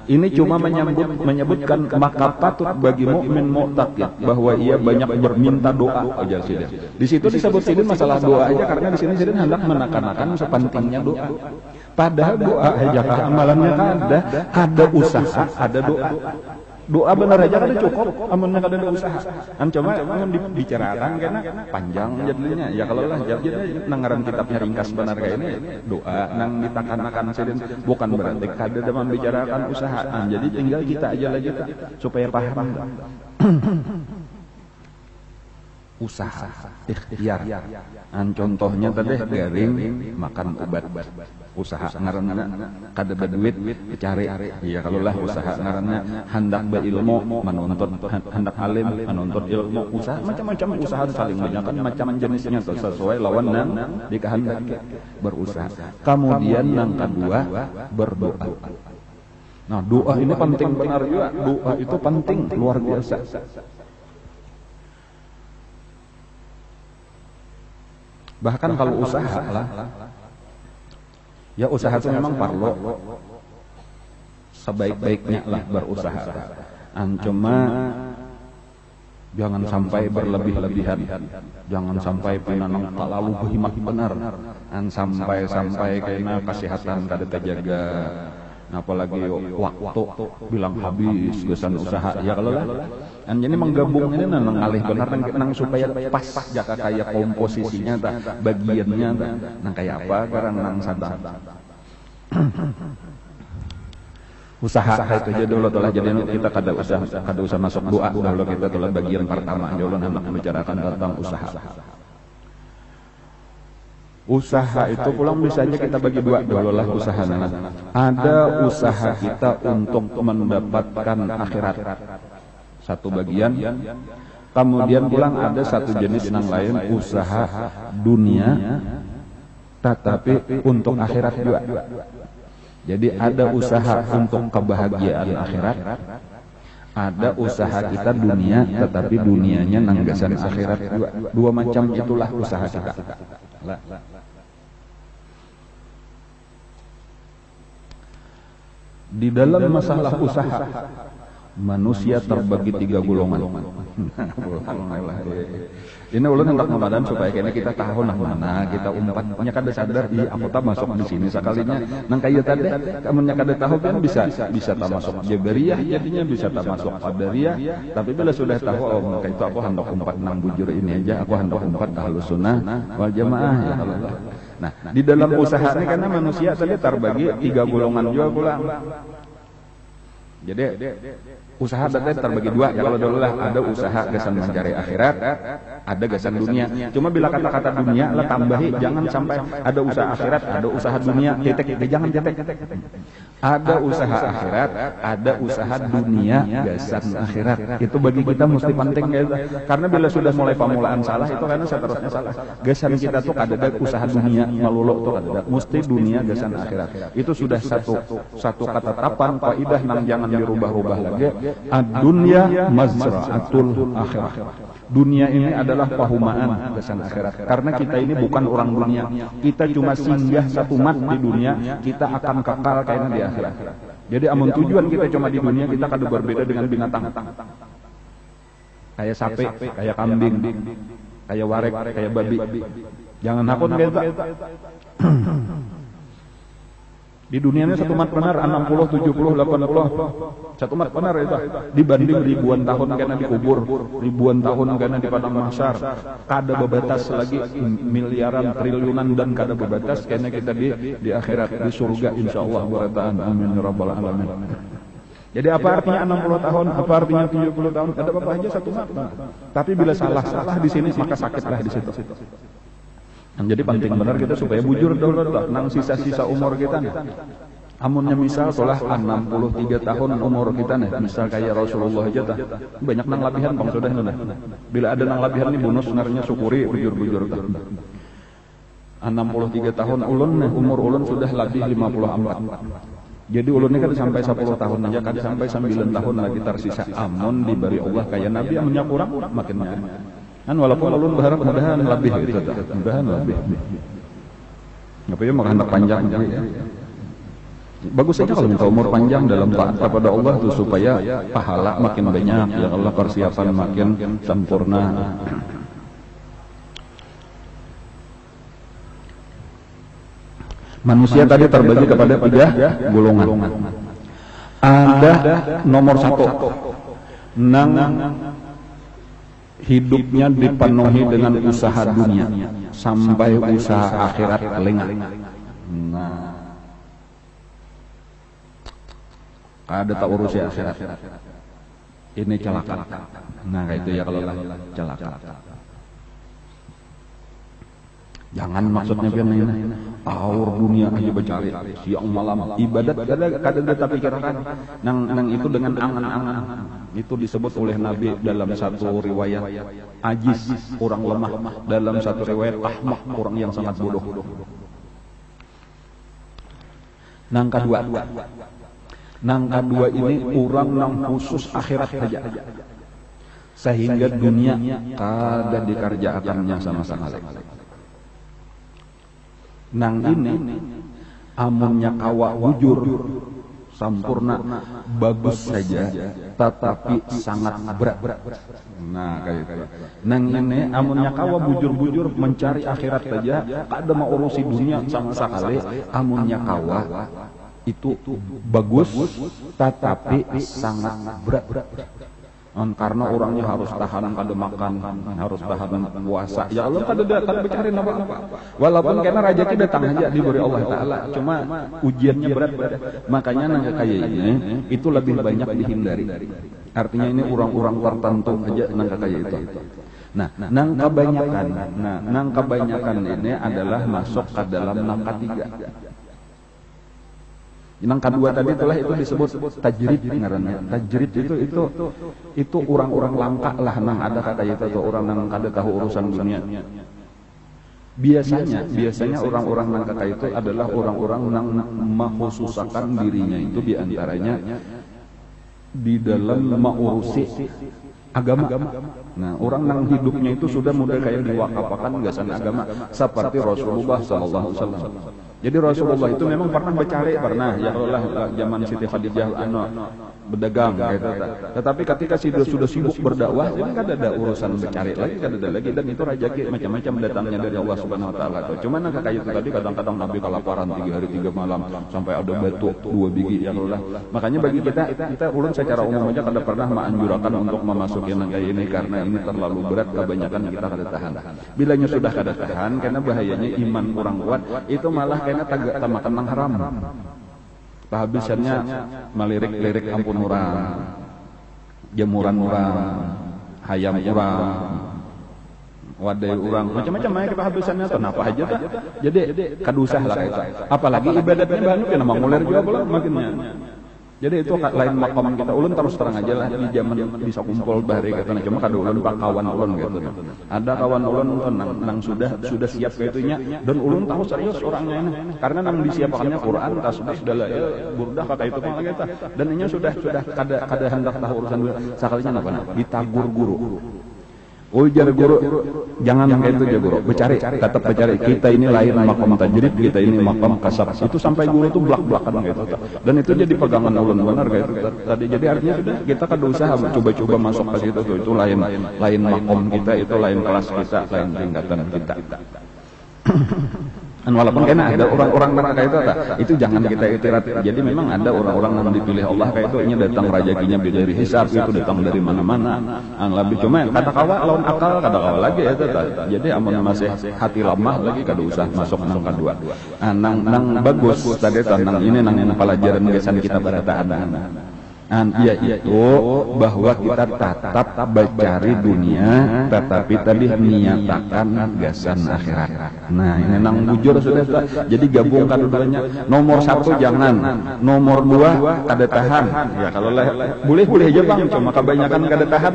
ini cuma menyebutkan maka patut bagi mukmin mu'taqid bahwa ia banyak berminta doa aja sih. Di situ disebut sini masalah doa aja karena di sini hendak menekan-nekan sepentingnya doa. Padahal doa aja amalannya ada usaha, ada doa. Doa benar aja kan cukup, amunnya kada ada usaha. Cuma dibicarakan karena panjang jadinya. Ya kalau lah jadi nangaran kitabnya ringkas benar kayak ini doa nang ditakan-takan sidin bukan berarti kada ada membicarakan usaha. Jadi tinggal kita aja lagi supaya paham. Usaha, ikhtiar. Contohnya tadi garing makan obat. Usaha ngaranna kada berduit cari. Ya kalau lah usaha ngaranna hendak berilmu menuntut hendak alim menuntut ilmu. Usaha macam-macam usaha saling menyakan macam jenisnya sesuai lawan nang dikehendaki berusaha. Kemudian yang kedua berdoa. Nah, doa ini penting benar juga. Doa itu penting luar biasa. Bahkan kalau usaha lah, ya usaha itu memang perlu sebaik-baiknya lah berusaha. Cuma jangan sampai berlebih-lebihan, jangan sampai penanang terlalu berhimmat benar, sampai karena kesehatan kada terjaga. Apalagi waktu bilang habis gesan usaha ya kalau lah. Jadi menggabung ini nang alih benar nang supaya pas jaka kayak komposisinya bagiannya nang kayak apa karena nang sadar. Usaha itu aja dulu telah jadi kita kada usah masuk doa dulu kita telah bagian pertama dulu hendak membicarakan tentang usaha. Usaha itu pulang bisa aja kita bagi dua dulu lah usahanya. Ada usaha kita untuk mendapatkan akhirat, satu bagian. Kemudian pulang ada satu jenis yang lain, usaha dunia tetapi untuk akhirat juga. Jadi ada usaha untuk kebahagiaan akhirat, ada usaha kita dunia tetapi dunianya nanggasan akhirat juga. Dua macam itulah usaha kita. Di dalam masalah usaha, manusia terbagi 3 golongan. Ini ulun hendak ngamadan supaya kayaknya kita tahu nah mana kita umpatnya kada sadar, iya aku tak masuk di sini sekalinya nang kayu tadi kamu kada tahu kan bisa tak masuk Jabariyah, jadinya bisa tak masuk Qadariyah. Tapi bila sudah tahu maka itu aku hendak umpat nang bujur ini aja, aku hendak umpat Ahlus Sunnah wal Jamaah ya Allah. Nah, di dalam usaha ini karena manusia tadi terbagi 3 golongan juga pulang. Jadi usaha tadi terbagi 2 ya, kalau dulu lah ada usaha gasan mencari akhirat, ada gasan dunia. Cuma bila kata-kata dunia lah tambahi, jangan sampai ada usaha akhirat, ada usaha dunia, titik, jangan titik. Ada usaha akhirat, ada usaha dunia, gasan akhirat. Itu bagi kita mesti penting gitu. Karena bila sudah mulai pemulaan salah itu karena seterusnya salah. Gasan kita tuh kada ada usaha dunia melulu tuh kada ada, mesti dunia gasan akhirat. Itu sudah satu ketetapan kaidah nang jangan dirubah-rubah lagi. Ad-dunya mazra'atul akhirah. Dunia ini adalah pahumaan gasan akhirat. Karena kita ini bukan orang dunia. Kita cuma singgah satu mat di dunia, kita akan kekal kayaknya di akhirat. Jadi amun tujuan kita cuma di dunia, kita kada berbeda dengan binatang. Kayak sapi, kayak kambing, kayak warek, kayak babi. Jangan takut kita. Di dunia ini satu mat benar 60, 70, 80. Satu mat benar itu. Dibanding ribuan tahun karena dikubur, ribuan tahun karena di padang mahsyar. Kada bebatas lagi miliaran, triliunan dan kada bebatas karena kita di akhirat, di surga insyaallah barataan. Amin ya rabbal alamin. Jadi apa artinya 60 tahun? Apa artinya 70 tahun? Ada apa aja satu mat. Tapi bila salah di sini maka sakitlah di situ. Jadi penting benar kita supaya bujur dulu nang sisa-sisa umur kita nih. Amunnya misal setelah 63 tahun umur kita nih, misal kayak Rasulullah aja banyak nang labihan bang sudah nih. Bila ada nang labihan nih bonus sebenarnya syukuri bujur-bujur. 63 tahun ulun nih, umur ulun sudah lebih 54. Jadi ulun ini kan sampai 10 tahun aja, kan sampai 9 tahun lagi tersisa. Amun diberi Allah kayak Nabi amunnya kurang makin. Kan walaupun ulun berharap mudahan lebih gitu, mudahan lebih. Apa ya makan panjang ya. Bagus saja kalau minta umur panjang dalam taat kepada Allah tuh supaya pahala makin banyak ya Allah, persiapan makin sempurna. Manusia tadi terbagi kepada 3 golongan. Ada nomor 1 nang hidupnya dipenuhi dengan usaha dunia sampai usaha akhirat lengah. Nah, ada tak urusi akhirat. Ini celaka. Nah, kayak itu ya kalau celaka. Jangan maksudnya biar ini aur dunia aja bercari siang malam ibadat kada tapi kirakan nang itu dengan angan-angan itu disebut oleh Nabi dalam satu riwayat ajis orang lemah, dalam satu riwayat ahmak orang yang sangat bodoh. Nang kedua ini orang nang khusus akhirat saja sehingga dunia kada dikerjakannya sama sekali. Nang ini amunnya kawa wujur sempurna bagus saja tetapi sangat berat. Nah kayak itu. Nang ini amunnya kawa bujur-bujur mencari akhirat saja kada mau urusi dunia sama sekali. Amunnya kawa itu bagus tetapi sangat berat. Karena orangnya harus tahan kada makan, harus tahan puasa. Ya Allah kada bicara apa-apa. Walaupun karena rezeki datang aja diberi Allah Taala, cuma ujiannya berat. Makanya nang kayak ini itu lebih banyak dihindari. Artinya ini orang-orang tertentu aja nang kayak itu. Nah, nang kebanyakan ini adalah masuk ke dalam nang ketiga. Nang kedua tadi itulah itu disebut tajrid ngaranna. Tajrid itu orang-orang langka lah nang ada kata itu atau orang nang kada tahu urusan dunia. Biasanya orang-orang nang kata itu adalah orang-orang nang mengkhususkan dirinya itu diantaranya di dalam mengurusi agama. Nah, orang nang hidupnya itu sudah mulai kayak diwakafkan gasan agama seperti Rasulullah sallallahu alaihi wasallam. Jadi Rasulullah itu memang pernah ya Allah zaman Siti Khadijah berdagang gitu. Tetapi ketika sudah sibuk berdakwah, ini kan ada urusan bercari lagi, dan itu rezeki macam-macam datangnya dari Allah Subhanahu wa taala. Cuman kayak itu tadi kadang-kadang Nabi kelaparan 3 hari 3 malam sampai ada batu 2 biji ya Allah. Makanya bagi kita ulun secara umum aja kada pernah menganjurkan untuk memasuki kayak ini karena ini terlalu berat, kebanyakan kita kada tahan. Bilanya sudah kada tahan karena bahayanya iman kurang kuat itu malah karena makan nang haram. Kehabisannya melirik-lirik ampun orang, jemuran orang, hayam orang, wadai orang, macam-macam aja kehabisannya atau apa aja tak. Jadi kadusah lah itu. Apalagi ibadatnya banyak ya nama nguler juga belum makinnya. Jadi itu lain makom kita. Ulun terus terang aja lah di zaman bisa kumpul bahari katanya. Cuma kada ulun pak kawan ulun gitu. Ada kawan ulun nang sudah siap kaitunya dan ulun tahu serius orangnya ini. Karena nang disiapkannya Quran, tasbih segala ya burdah kata itu mah kita. Dan ini sudah kada hendak tahu urusan sakalinya apa ditagur guru. Ujar guru, jangan kayak itu aja guru, tetap bercari. Kita ini lain makom tajrid, kita ini makom kasab. Itu sampai guru itu belak-belakan gitu. Dan itu jadi pegangan ulun benar kayak itu. Tadi jadi artinya sudah kita kan usaha coba-coba masuk ke situ tuh. Itu lain makom kita, itu lain kelas kita, lain tingkatan kita. Walaupun karena ada orang-orang neraka itu jangan kita itirat. Jadi memang ada orang-orang yang dipilih Allah kayak itu, ini datang rezekinya dari hisab, itu datang dari mana-mana. Lebih cuma kata kawa lawan akal, kata kawa lagi itu. Jadi amun masih hati lemah lagi kada usah masuk nang kedua. Nang bagus tadi nang ini nang pelajaran kesan kita berataan. Yaitu bahwa kita tetap mencari dunia, tetapi tadi menyatakan gasan akhirat. Nah ini nang bujur sudah. Jadi gabungkan keduanya. Nomor 1 jangan, nomor 2 kada tahan. Ya kalau boleh aja bang, cuma kebanyakan kada tahan.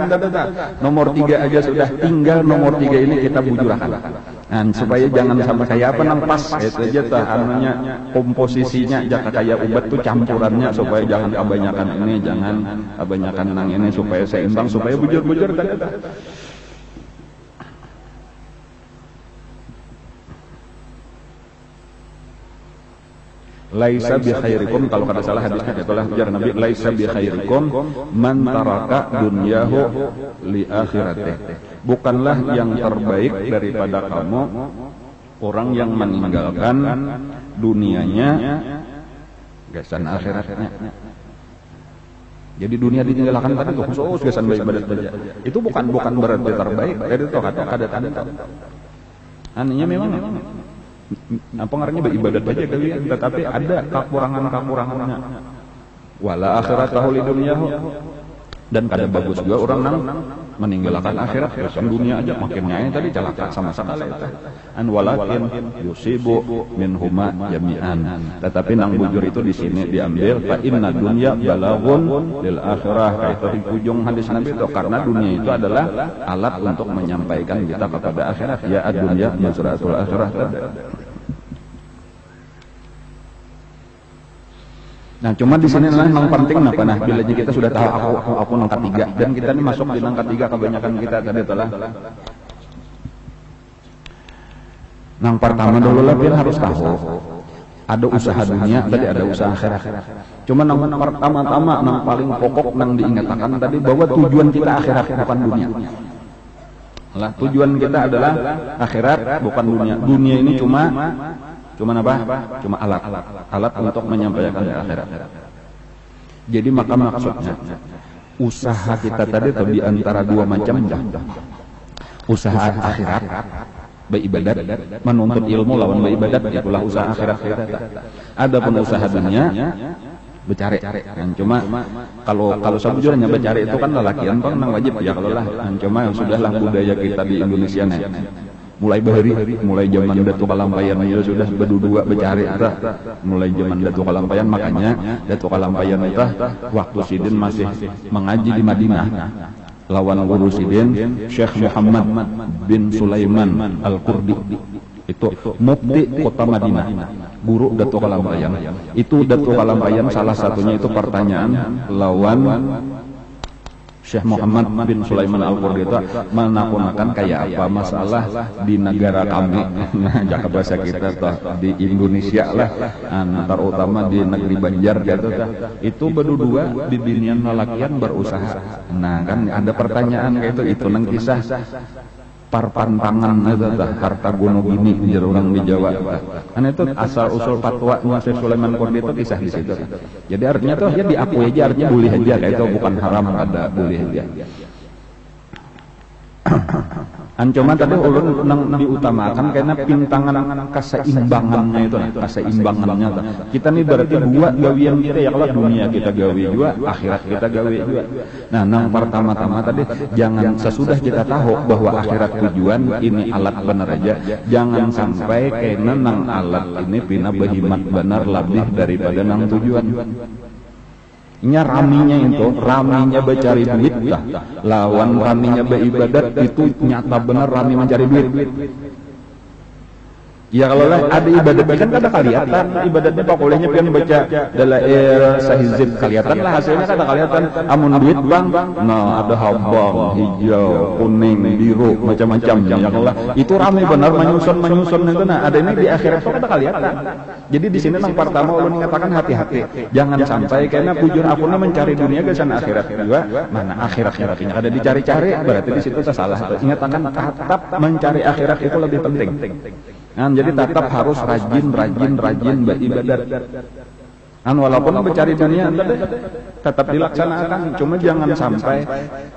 Nomor 3 aja sudah, tinggal nomor 3 ini kita bujurkan. Supaya jangan sampai kayak apa nang pas itu aja tah anunya komposisinya jangan kayak ubat tuh campurannya supaya jangan kebanyakan ini, jangan kebanyakan nang ini supaya seimbang, supaya bujur-bujur tadi. Laisa bi khairikum, kalau kada salah hadisnya itulah ujar Nabi, laisa bi khairikum man taraka dunyahu li akhiratihi. Bukanlah yang terbaik daripada kamu orang yang meninggalkan dunianya gasan akhiratnya. Jadi dunia ditinggalkan tadi tuh khusus gasan ibadat saja. Itu bukan berarti terbaik, itu kada tanda. Artinya memang apa ngarannya beribadat aja kalian, tetapi ada kekurangannya. Wala akhiratahu lidunyahu, dan kada bagus juga orang nang meninggalkan akhirat urusan dunia aja makin nyai tadi celaka sama sekali itu. Walakin yusibu minhuma jami'an, tetapi nang bujur itu di sini diambil fa inna dunya balaghun lil akhirah, kaitu di ujung hadis Nabi itu, karena dunia itu adalah alat untuk menyampaikan kita kepada akhirat. Ya ad-dunya mazratul akhirah. Nah, cuma di sini lah yang penting apa nah, bila kita sudah tahu aku nang ketiga, dan kita ini masuk di nang ketiga kebanyakan kita tadi telah. Nang pertama dulu lah kita harus tahu ada usaha dunia, tadi ada usaha akhirat. Cuma nang pertama-tama nang paling pokok nang diingatkan tadi bahwa tujuan kita akhirat bukan dunia. Lah tujuan kita adalah akhirat bukan dunia. Dunia ini cuma apa? Cuma alat untuk menyampaikan akhirat. Jadi maka maksudnya usaha kita tadi itu di antara dua macam. Usaha akhirat, beribadat, menuntut ilmu lawan beribadat, itulah usaha akhirat kita. Adapun usaha dunia, becari. Cuma kalau sabujurnya becari itu kan lelakian kan nang wajib ya kalau lah. Cuma sudahlah budaya kita di Indonesia nih. Mulai bahari, mulai zaman Datuk Kalampayan ya sudah berdua becari tah. Mulai zaman Datuk Kalampayan, makanya Datuk Kalampayan tah waktu Sidin masih mengaji di Madinah. Lawan guru Sidin Syekh Muhammad bin Sulaiman Al-Qurdi. Itu mufti kota Madinah, guru Datuk Kalampayan. Itu Datuk Kalampayan salah satunya itu pertanyaan lawan Syekh Muhammad bin Sulaiman Al-Qurdi itu menakunakan kayak apa masalah di negara kami, jaka bahasa kita di Indonesia lah, terutama di negeri Banjar gitu. Itu berdua di binian lalakian berusaha. Nah kan ada pertanyaan kayak itu nang kisah parpantangan itu harta gono gini jar orang di Jawa. Kan itu asal usul fatwa Syekh Sulaiman Qurdi itu kisah di situ. Jadi artinya tuh ya diakui aja, artinya boleh aja, kayak itu bukan haram, ada boleh aja. Cuma tadi ulun nang diutamakan karena pintangan keseimbangannya itu, keseimbangannya. Kita nih berarti dua gawian kita ya, kalau dunia kita gawi juga, akhirat kita gawi juga. Nah, nang pertama-tama tadi jangan sesudah kita tahu bahwa akhirat tujuan ini alat benar aja, jangan sampai karena nang alat ini pina berhimat benar lebih daripada nang tujuan. Raminya becari duit dah. Lawan raminya beribadat itu nyata benar rami mencari duit. Ya kalau lah ada ibadat kan kada kelihatan, ibadatnya pakolehnya pian baca dalail sahizib kelihatan lah hasilnya kada kelihatan. Amun duit bang, nah ada habang, hijau, kuning, biru, macam-macam. Ya Allah, itu ramai benar menyusun itu. Nah ada ini di akhirat itu kada kelihatan. Jadi di sini nang pertama ulun mengatakan hati-hati, jangan sampai karena pujur akunnya mencari dunia kesan akhirat juga. Mana akhiratnya kada dicari-cari, berarti di situ salah. Ingatkan tetap mencari akhirat itu lebih penting. Nah, jadi tetap harus rajin beribadat. Walaupun mencari dunia tetap dilaksanakan, cuma jangan sampai.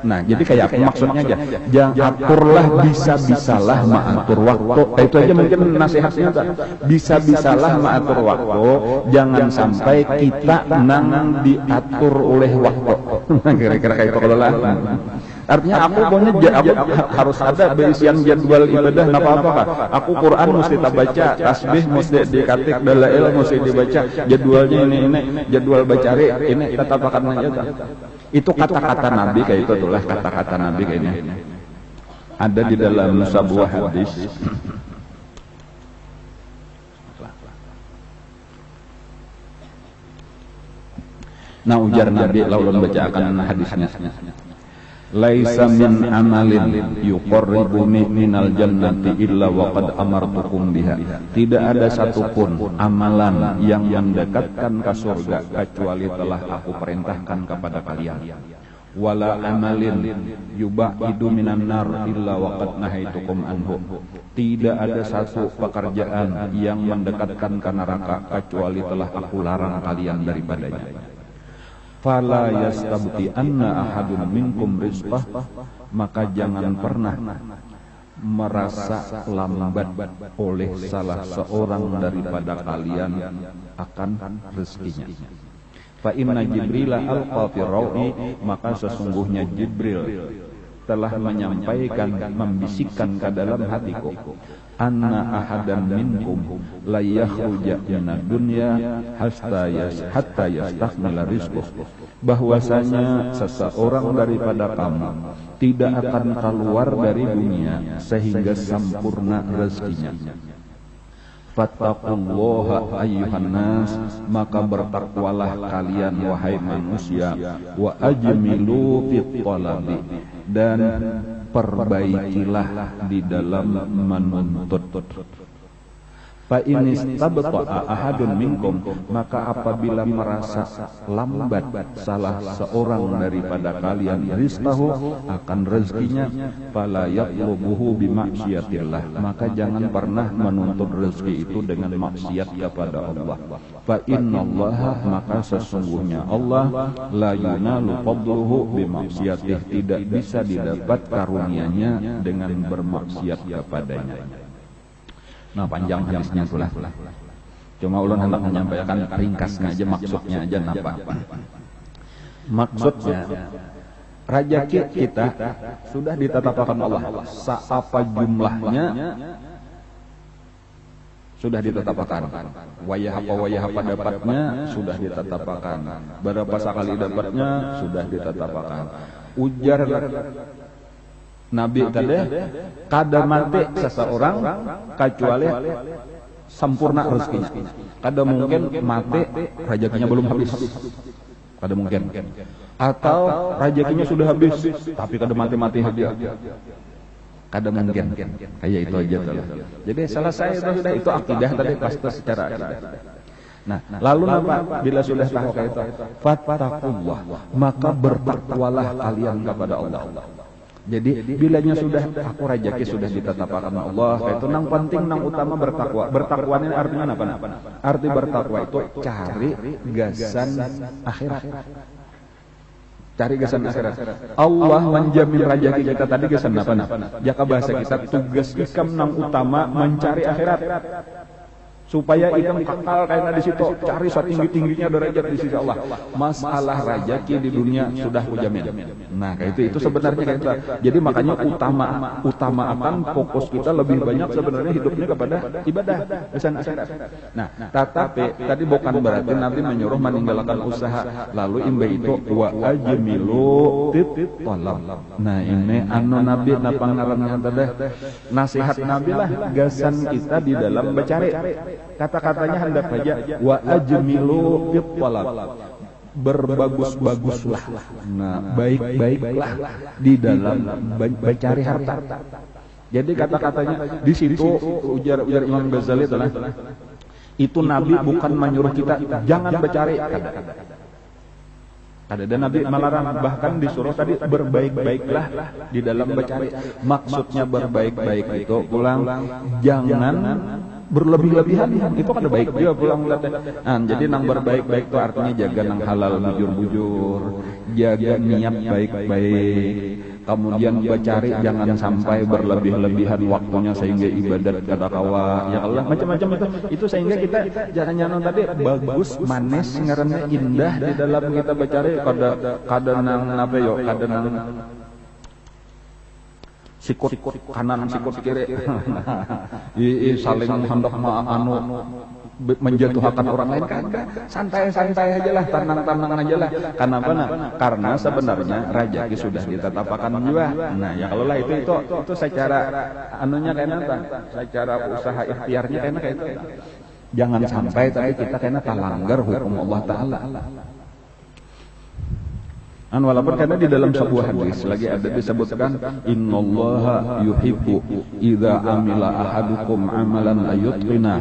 Nah, jadi kayak apa maksudnya aja? Jangan aturlah bisa-bisalah mengatur waktu. Itu aja mungkin nasihatnya. Bisa-bisalah mengatur waktu, jangan sampai kita nang diatur oleh waktu. Kira-kira kayak itu kalau lah. Artinya aku harus ada berisian jadwal ibadah apa-apa. Aku Quran mesti tak baca, tasbih mesti dikatik, dalail mesti dibaca, jadwalnya ini jadwal bacari, ini tetap akan menjadi. Itu kata-kata Nabi kayak itu itulah kata-kata Nabi kayaknya. Ada di dalam sebuah hadis. Nah ujar Nabi laulun bacakan hadisnya. Laisa min amalin yuqarribuni minal jannati illa waqad amartukum biha. Tidak ada satupun amalan yang mendekatkan ke surga kecuali telah aku perintahkan kepada kalian. Wala amalin yubaidu minan nar illa waqad nahaitukum anhu. Tidak ada satu pekerjaan yang mendekatkan ke neraka kecuali telah aku larang kalian daripadanya. Fala yastabti anna ahadun minkum rizqah, maka jangan pernah merasa lambat oleh salah seorang daripada kalian akan rezekinya. Fa inna Jibril alqa fi rawi, maka sesungguhnya Jibril telah menyampaikan, membisikkan ke dalam hatiku, anna ahadan minkum la yakhruja minad dunya hatta yastakmila rizquh, bahwasanya seseorang daripada kamu tidak akan keluar dari dunia sehingga sempurna rezekinya. Fattaqullaha ayyuhan nas, maka bertakwalah kalian wahai manusia, wa ajmilu fit talabi, dan perbaikilah di dalam menuntut. Fa in istabta'a ahadun minkum, maka apabila merasa lambat salah seorang daripada kalian rizqahu, akan rezekinya, fala yatlubuhu bimaksiatillah, maka jangan pernah menuntut rezeki itu dengan maksiat kepada Allah. Fa innallaha, maka sesungguhnya Allah, la yunalu fadluhu bimaksiatih, tidak bisa didapat karunia-Nya dengan bermaksiat kepadanya. Nah panjang hadisnya itulah. Cuma ulun hendak menyampaikan ringkasnya aja, maksudnya aja napa. Maksudnya rajaki kita sudah ditetapkan Allah. Seapa jumlahnya sudah ditetapkan. Wayah apa dapatnya sudah ditetapkan. Berapa sekali dapatnya sudah ditetapkan. Ujar Nabi tadi, kada mati seseorang kecuali sempurna rezekinya. Kada mungkin mati rezekinya belum habis. Kada mungkin. Atau rezekinya sudah habis tapi kada mati habis. Kada mungkin. Kayak itu aja tuh. Jadi selesai itu akidah tadi, pasti secara akidah. Nah, lalu apa? Bila sudah tahu kayak itu, fattaqullah, maka bertakwalah kalian kepada Allah. Jadi bilanya sudah aku rajaki sudah ditetapkan Allah, itu nang penting nang utama bertakwa. Bertakwa ini artinya apa? Arti bertakwa itu cari gasan akhirat. Cari gasan akhirat. Allah menjamin rajaki kita tadi gasan apa? Jaka bahasa kita tugas ikam nang utama mencari akhirat. Supaya ikam kekal karena di situ cari setinggi-tingginya derajat di sisi Allah. Masalah rajaki di dunia sudah kujamin. Nah, kayak itu sebenarnya kayak itu. Jadi makanya utamakan fokus kita lebih banyak sebenarnya hidupnya kepada ibadah kesan akhirat. Nah, tetapi tadi bukan berarti Nabi menyuruh meninggalkan usaha. Lalu imbe itu wa ajmilu talab. Nah, ini anu Nabi napangarannya tadi nasihat Nabi lah gasan kita di dalam mencari. Kata-katanya hendak saja wa ajmilu fit talab. Berbagus-baguslah. Nah, baik-baiklah di dalam mencari harta. Jadi kata-katanya di situ ujar Imam Ghazali adalah itu Nabi bukan menyuruh kita jangan mencari. Dan Nabi melarang, bahkan disuruh tadi berbaik-baiklah di dalam mencari. Maksudnya berbaik-baik itu pulang jangan berlebih-lebihan, itu kan baik dia pulang melihatnya. Jadi nang berbaik-baik itu artinya jaga nang halal bujur-bujur, jaga niat baik-baik, kemudian bercari jangan sampai berlebih-lebihan waktunya sehingga ibadat kada kawa ya Allah, macam-macam itu sehingga kita jangan tadi bagus manis ngarannya indah di dalam kita bercari kada nang apa yo, kada nang sikut kanan sikut kiri saling hendak menjatuhkan orang lain kan santai-santai aja lah, tenang-tenang aja lah. Kenapa? Karena sebenarnya rajaki sudah ditetapkan juga. Nah, ya kalau lah itu secara anunya kayak secara usaha ikhtiarnya kayak itu. Jangan sampai tapi kita kena talanggar hukum Allah Taala. Walaupun karena di dalam sebuah hadis lagi ada disebutkan innallaha yuhibbu idza amila ahadukum amalan ayutqina.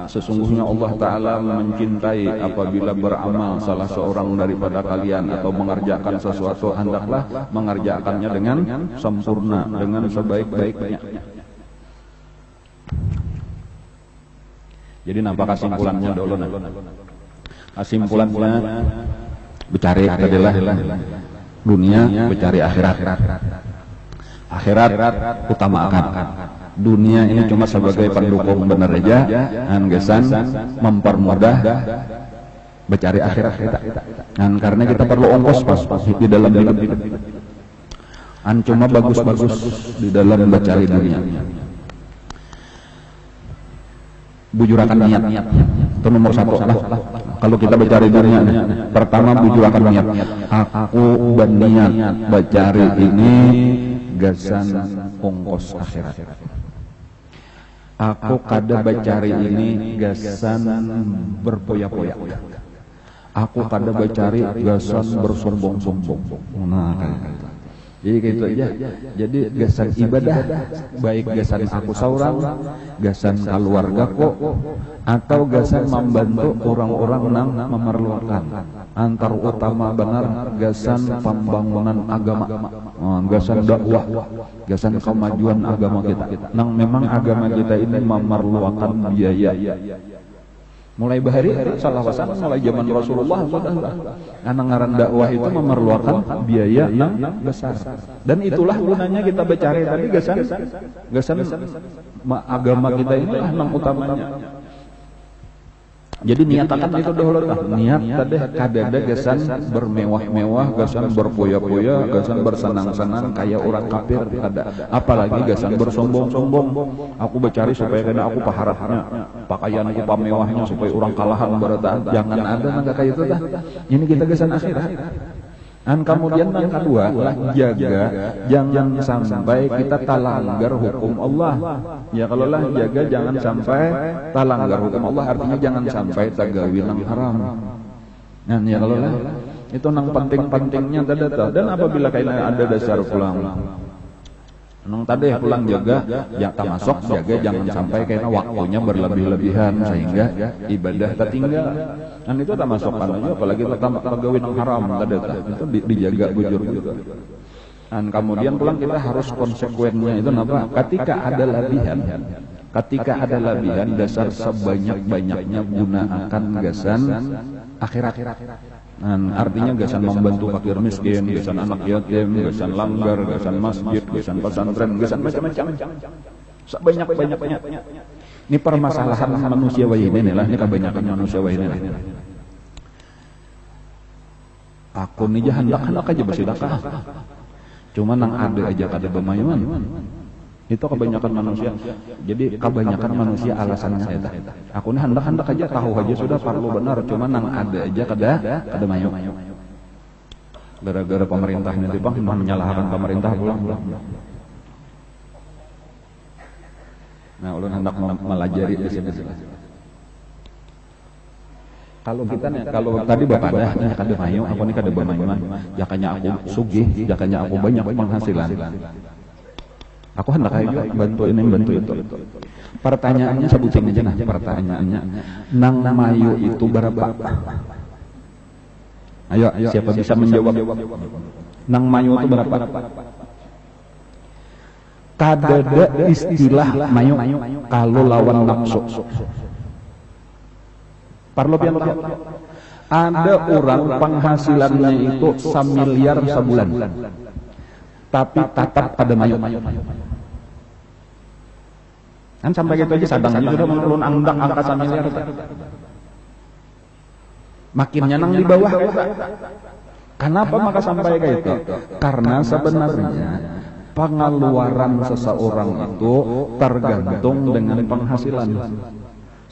Sesungguhnya Allah Taala mencintai apabila beramal salah seorang daripada kalian atau mengerjakan sesuatu hendaklah mengerjakannya dengan sempurna, dengan sebaik-baiknya. Jadi nampak kesimpulannya dulu. Kesimpulannya bercari adalah dunia, bercari akhirat. Akhirat utamakan. Dunia ini cuma sebagai pendukung benar aja, anggesan mempermudah bercari akhirat kita. Karena kita perlu ongkos pas di dalam hidup. Cuma bagus-bagus di dalam bercari dunia. Bujurakan niat itu nomor satu lah. Kalau kita bercari dunia, pertama bujurakan niat. Aku berniat bercari ini gasan ongkos akhirat. Aku kada bercari ini gasan berpoya-poya. Aku kada bercari gasan bersombong-sombong. Nah, kayak gitu. Jadi gitu aja. Jadi gasan ibadah, baik gasan aku seorang, gasan keluargaku, atau gasan membantu orang-orang yang memerlukan. Antar utama benar gasan pembangunan agama, gasan dakwah, gasan kemajuan agama kita. Nang memang agama kita ini memerlukan biaya. Mulai bahari salah wasan mulai zaman Rasulullah sudah ngaran dakwah itu memerlukan biaya yang besar, dan itulah gunanya kita bercari tadi gasan agama kita inilah yang utamanya. Jadi niatakan itu dahulu tah. Niat tadi kadada gesan bermewah-mewah, gesan berpoya-poya, gesan bersenang-senang kayak orang kafir kada. Apalagi gesan bersombong-sombong. Aku bercari supaya kena aku paharapnya, pakaianku pamewahnya supaya orang kalahan barataan. Jangan ada nangka kayak itu tah. Ini kita gesan akhirat. Dan kemudian yang kedua lah jaga jangan sampai kita talanggar hukum Allah. Ya kalau lah jaga jangan sampai talanggar hukum Allah, artinya jangan sampai tagawi nang haram. Dan ya kalau lah itu nang penting-pentingnya tadi. Dan apabila kaitan ada dasar pulang nang tadi pulang jaga ya termasuk jaga jangan sampai karena waktunya berlebih-lebihan sehingga ibadah tertinggal. Dan itu termasuk pananya apalagi pegawai nang haram tadi itu dijaga bujur juga. Dan kemudian pulang kita harus konsekuennya itu apa? Ketika ada lebihan dasar sebanyak-banyaknya gunakan gasan akhirat. Artinya gasan membantu fakir miskin, gasan anak yatim, gasan langgar, gasan masjid, gasan pesantren, gasan macam-macam. Sebanyak-banyaknya. Ini permasalahan manusia wahini lah, ini kebanyakan manusia wahini. Aku nih hendak aja bersedekah. Cuma nang ada aja kada bemayuan. Itu kebanyakan manusia. Jadi kebanyakan manusia alasannya eta. Aku nih hendak aja tahu aja sudah perlu benar, cuma nang ada aja kada mayu. Gara-gara pemerintah nanti Bang menyalahkan pemerintah pulang. Nah, ulun hendak melajari di sini. Kalau kita nih, kalau tadi Bapak dah kada mayu, aku nih kada bemayuan. Jakanya aku sugih, jakanya aku banyak penghasilan. Aku hendak aja bantu itu. Pertanyaannya sebutin aja nah. Pertanyaannya, nang mayu itu berapa? Ayo, siapa bisa menjawab? Nang mayu itu berapa? Kadada istilah mayu kalau lawan nafsu. Parlo pian tahu. Ada orang penghasilannya itu 1 miliar sebulan. Tapi tetap ada mayu. Kan sampai gitu aja sadangnya sudah menurun angka 1 miliar. Makin nyanang di bawah. Kenapa maka sampai kayak itu? Karena sebenarnya pengeluaran seseorang itu tergantung dengan penghasilan.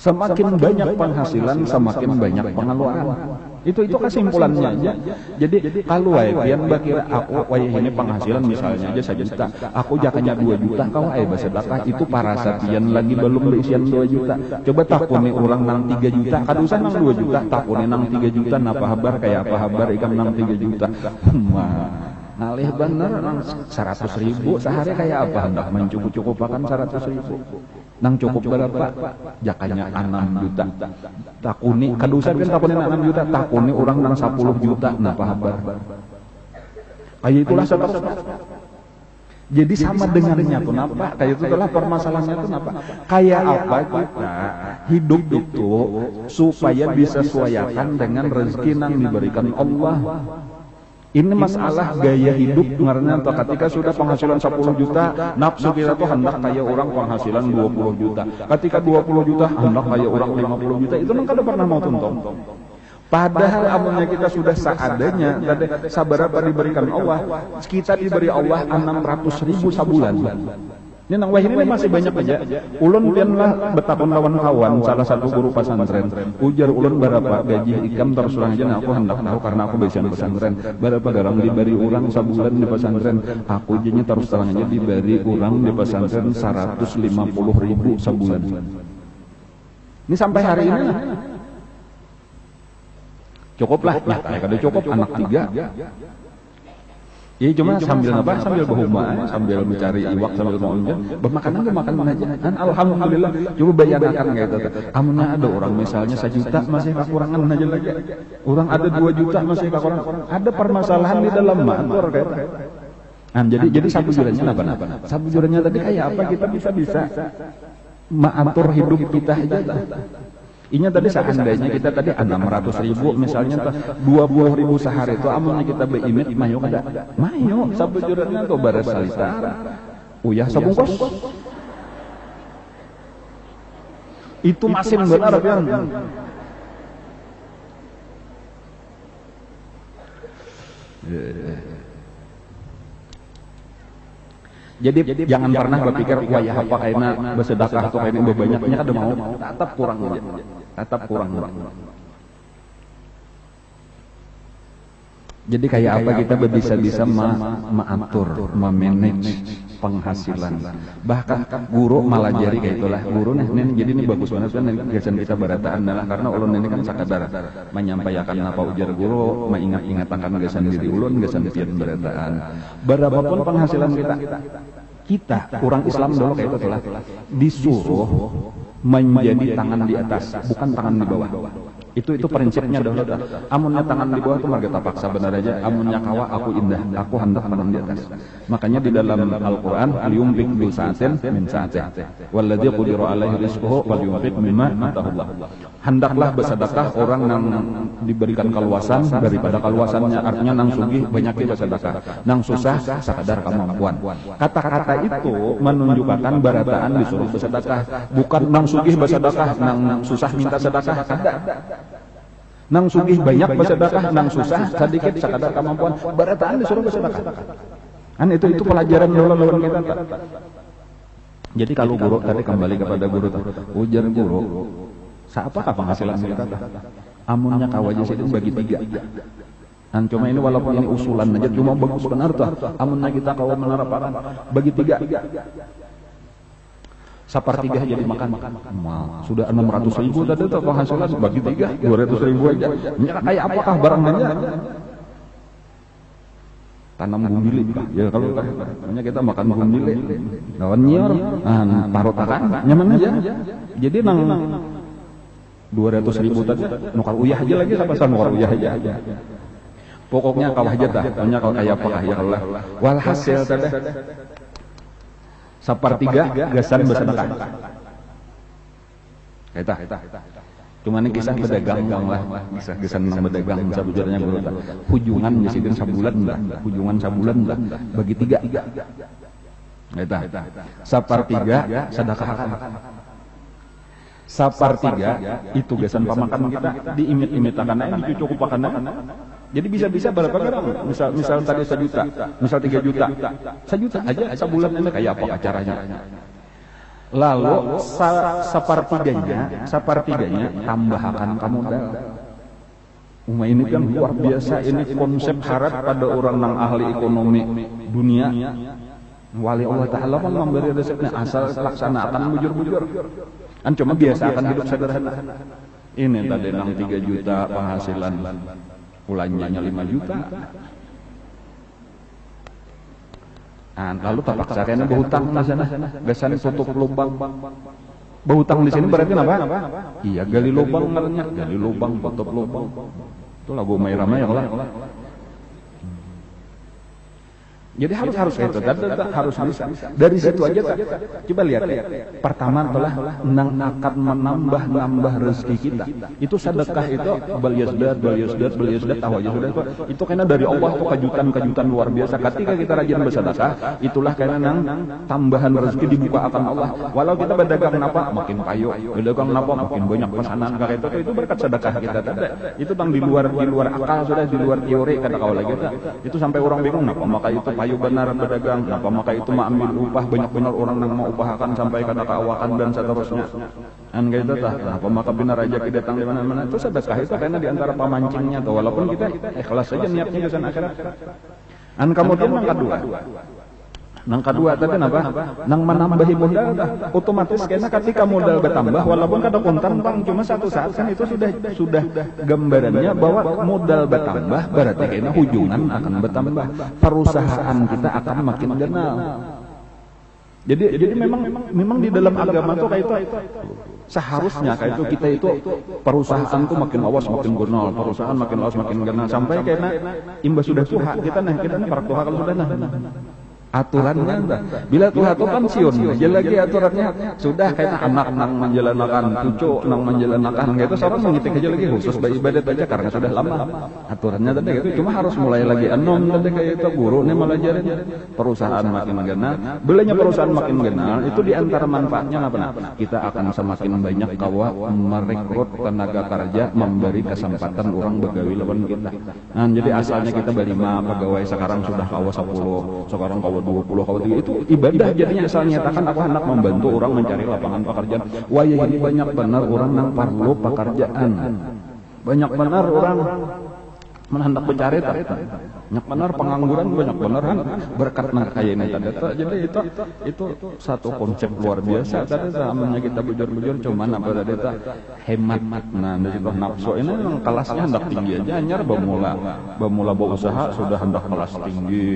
Semakin banyak penghasilan, semakin banyak pengeluaran. Itu kesimpulannya aja. Jadi kalau pian bakira aku ini penghasilan misalnya aja 1 juta, aku jakanya 2 juta, kau bersedekah itu parasa pian lagi belum beisian 2 juta. Coba takuni orang nang 3 juta, kadusan nang 2 juta, takuni nang 3 juta napa habar kayak apa habar ikan nang 3 juta. Ngalih bener nang 100.000 sehari kayak apa hendak mencukup-cukupakan 100.000. Nang cukup berapa? Jakanya 6 juta. Takuni kadusan kan takuni 6 juta, takuni orang nang 10 juta napa habar. Kayak itulah seterusnya. Jadi sama dengannya tuh napa? Kayak itulah permasalahannya tuh napa? Kayak apa kita hidup itu supaya bisa sesuaikan dengan rezeki yang diberikan Allah. Ini masalah gaya hidup karena ketika sudah penghasilan 10 juta, nafsu kita tuh hendak kayak orang penghasilan 20 juta. Ketika 20 juta, hendak kayak orang 50 juta. Itu kada pernah mau tuntung. Padahal amalnya kita sudah seadanya, sabar apa diberikan Allah. Kita diberi Allah 600.000 sebulan. Ini nang wah ini masih banyak aja. Ulun pian lah betapun lawan kawan salah satu guru pesantren. Ujar ulun berapa gaji ikam terus terang aja. Nah, aku hendak tahu karena aku basian pesantren. Berapa garam diberi orang sebulan di pesantren. Aku jadinya terus terang aja diberi orang di pesantren 150.000 sebulan. Ini sampai hari ini. Cukuplah, nyatanya kada cukup anak 3. Iya cuma sambil apa? Sambil berhubungan, sambil mencari iwak, sambil mau bermakanan aja. Dan alhamdulillah, coba bayangkan kayak itu. Amunnya ada orang misalnya 1 juta masih kekurangan aja lagi. Orang ada 2 juta masih kekurangan. Ada permasalahan di dalam matur kayak itu. Nah, jadi sabujurnya apa? Sabujurnya tadi kayak apa kita bisa mengatur hidup kita aja. Ini tadi seandainya kita tadi 600.000 misalnya 20.000 sehari itu amunnya kita beimit mayo kada mayo sabujurnya tuh bares salitar uyah sabungkus itu masin benar kan Jadi jangan pernah berpikir wah ya apa kaina bersedekah atau kaina banyaknya kada mau, tetap kurang aja. Tetap kurang. Jadi kayak apa kita bisa mengatur, memanage penghasilan. Bahkan guru malah jadi kayak itulah. Guru nih, jadi ini bagus banget kan gasan kita barataan adalah karena ulun ini kan sakadar menyampaikan apa ujar guru, mengingat-ingatkan gasan diri ulun, gasan pian barataan. Berapapun penghasilan kita orang Islam dulu kayak itu lah disuruh menjadi tangan di atas, bukan tangan di bawah. Itu prinsipnya dahulu. Amunnya tangan di bawah itu marga tapaksa benar aja. Amunnya kawa aku indah, aku hendak tangan di atas. Makanya di dalam Al-Qur'an al-yunfiq bil sa'atin min sa'atihi walladzi qudira alaihi rizquhu falyunfiq mimma atahullah. Hendaklah bersedekah orang yang diberikan keluasan daripada keluasannya, artinya nang sugih banyak bersedekah, nang susah sakadar kemampuan. Kata-kata itu menunjukkan barataan disuruh bersedekah, bukan nang sugih bersedekah, nang susah minta sedekah. Nang sugih banyak bersedekah, nang susah sedikit sakadar kemampuan, barataan disuruh bersedekah. Kan itu pelajaran lawan kita. Jadi kalau guru tadi kembali kepada guru, ujar guru, siapakah penghasilan kita? Amunnya kawaja itu bagi 3. Dan cuma ini walaupun ini usulan aja, cuma bagus benar tuh. Amunnya kita kawa menerapkan bagi 3. Sepertiga jadi makan. Sudah 600.000 tadi tuh penghasilan bagi 3, 200.000 aja. Kayak apakah barangnya? Tanam gumili. Ya kalau namanya kita makan gumili, lawan nyor, parut akan nyaman aja. Jadi nang 200.000 tadi nukar uyah aja lagi sama nukar uyah aja. Pokoknya kawah aja dah, punya kalau kayak apakah ya Allah. Walhasil tadi sepertiga gasan bersedekah. Kita. Cuma ini kisah berdagang lah, kisah gasan berdagang sabujurnya guru. Hujungan disini sabulan lah, hujungan sabulan lah, bagi 3. Kita. Sepertiga sedekahkan. Sepertiga itu gasan pamakan kita diimit-imitakan, dicucukupakan. Jadi bisa berapa gram? Misal tadi 1 juta, misal 3 juta. 1 juta aja sebulan ini kayak apa acaranya. Lalu sepertiganya tambahkan kamu modal. Ini kan luar biasa, ini konsep syarat pada orang yang ahli ekonomi dunia. Wali Allah Ta'ala kan memberi resepnya, asal laksanakan bujur-bujur. Kan cuma biasa akan hidup sederhana. Ini tadi nang 3 juta penghasilan, bulannya 5 juta. Lalu terpaksa kayaknya berhutang di sana, gasan tutup lubang. Berhutang di sini berarti apa? Iya, gali lubang ngarannya, gali lubang, tutup lubang. Itu lagu Mairama yang lah. Jadi harus kayak itu, harus bisa. Dari situ aja coba lihat ya. Pertama adalah akan menambah rezeki kita. Itu sedekah itu bal yasdad tahu aja sudah itu karena dari Allah itu kejutan luar biasa. Ketika kita rajin bersedekah, itulah karena tambahan rezeki dibuka akan Allah. Walau kita berdagang apa makin payu, berdagang apa makin banyak pesanan kayak itu berkat sedekah kita tadi. Itu bang di luar akal sudah, di luar teori kata kau lagi itu sampai orang bingung kenapa maka itu payu benar berdagang, apa maka itu mau ambil upah banyak orang yang mau upahakan sampai kata kawakan dan seterusnya. Gitu tah, apa maka benar aja kita datang di mana-mana itu sedekah itu karena di antara pemancingnya tuh, walaupun kita ikhlas saja niatnya ke sana akhirat. Kemudian yang kedua tadi apa? Nang menambahi modal dah. Otomatis karena ketika modal bertambah walaupun kada kontan bang cuma satu saat kan itu sudah gambarannya bahwa modal bertambah berarti karena hujungan akan bertambah. Perusahaan kita akan makin kenal. Jadi memang di dalam agama tuh kayak itu seharusnya kayak itu kita itu perusahaan tuh makin awas makin kenal, perusahaan makin awas makin kenal sampai karena imbas sudah tuha kita nih para tuha kalau sudah aturannya bila Tuhan itu pensiun aja lagi aturannya sudah kayak anak nang menjelanakan cucu nang menjelanakan gitu seorang mengitik aja lagi khusus ibadat aja karena sudah lama aturannya tadi gitu cuma harus mulai lagi anom tadi kayak itu guru nih melajarin perusahaan makin genal belanya perusahaan makin genal itu diantara manfaatnya apa kita akan semakin banyak kawa merekrut tenaga kerja memberi kesempatan orang begawi lawan kita nah jadi asalnya kita berlima pegawai sekarang sudah kawa 10 sekarang kawa 20 kawa 3 itu ibadah jadinya asal nyatakan aku hendak membantu orang mencari lapangan pekerjaan wah ya ini banyak benar orang yang perlu pekerjaan banyak benar orang hendak mencari banyak benar pengangguran banyak benar kan berkat nang kayak ini tadi jadi itu satu konsep luar biasa tadi zamannya kita bujur-bujur cuman apa tadi hemat nah dari itu nafsu ini memang kelasnya hendak tinggi aja anyar bemula berusaha sudah hendak kelas tinggi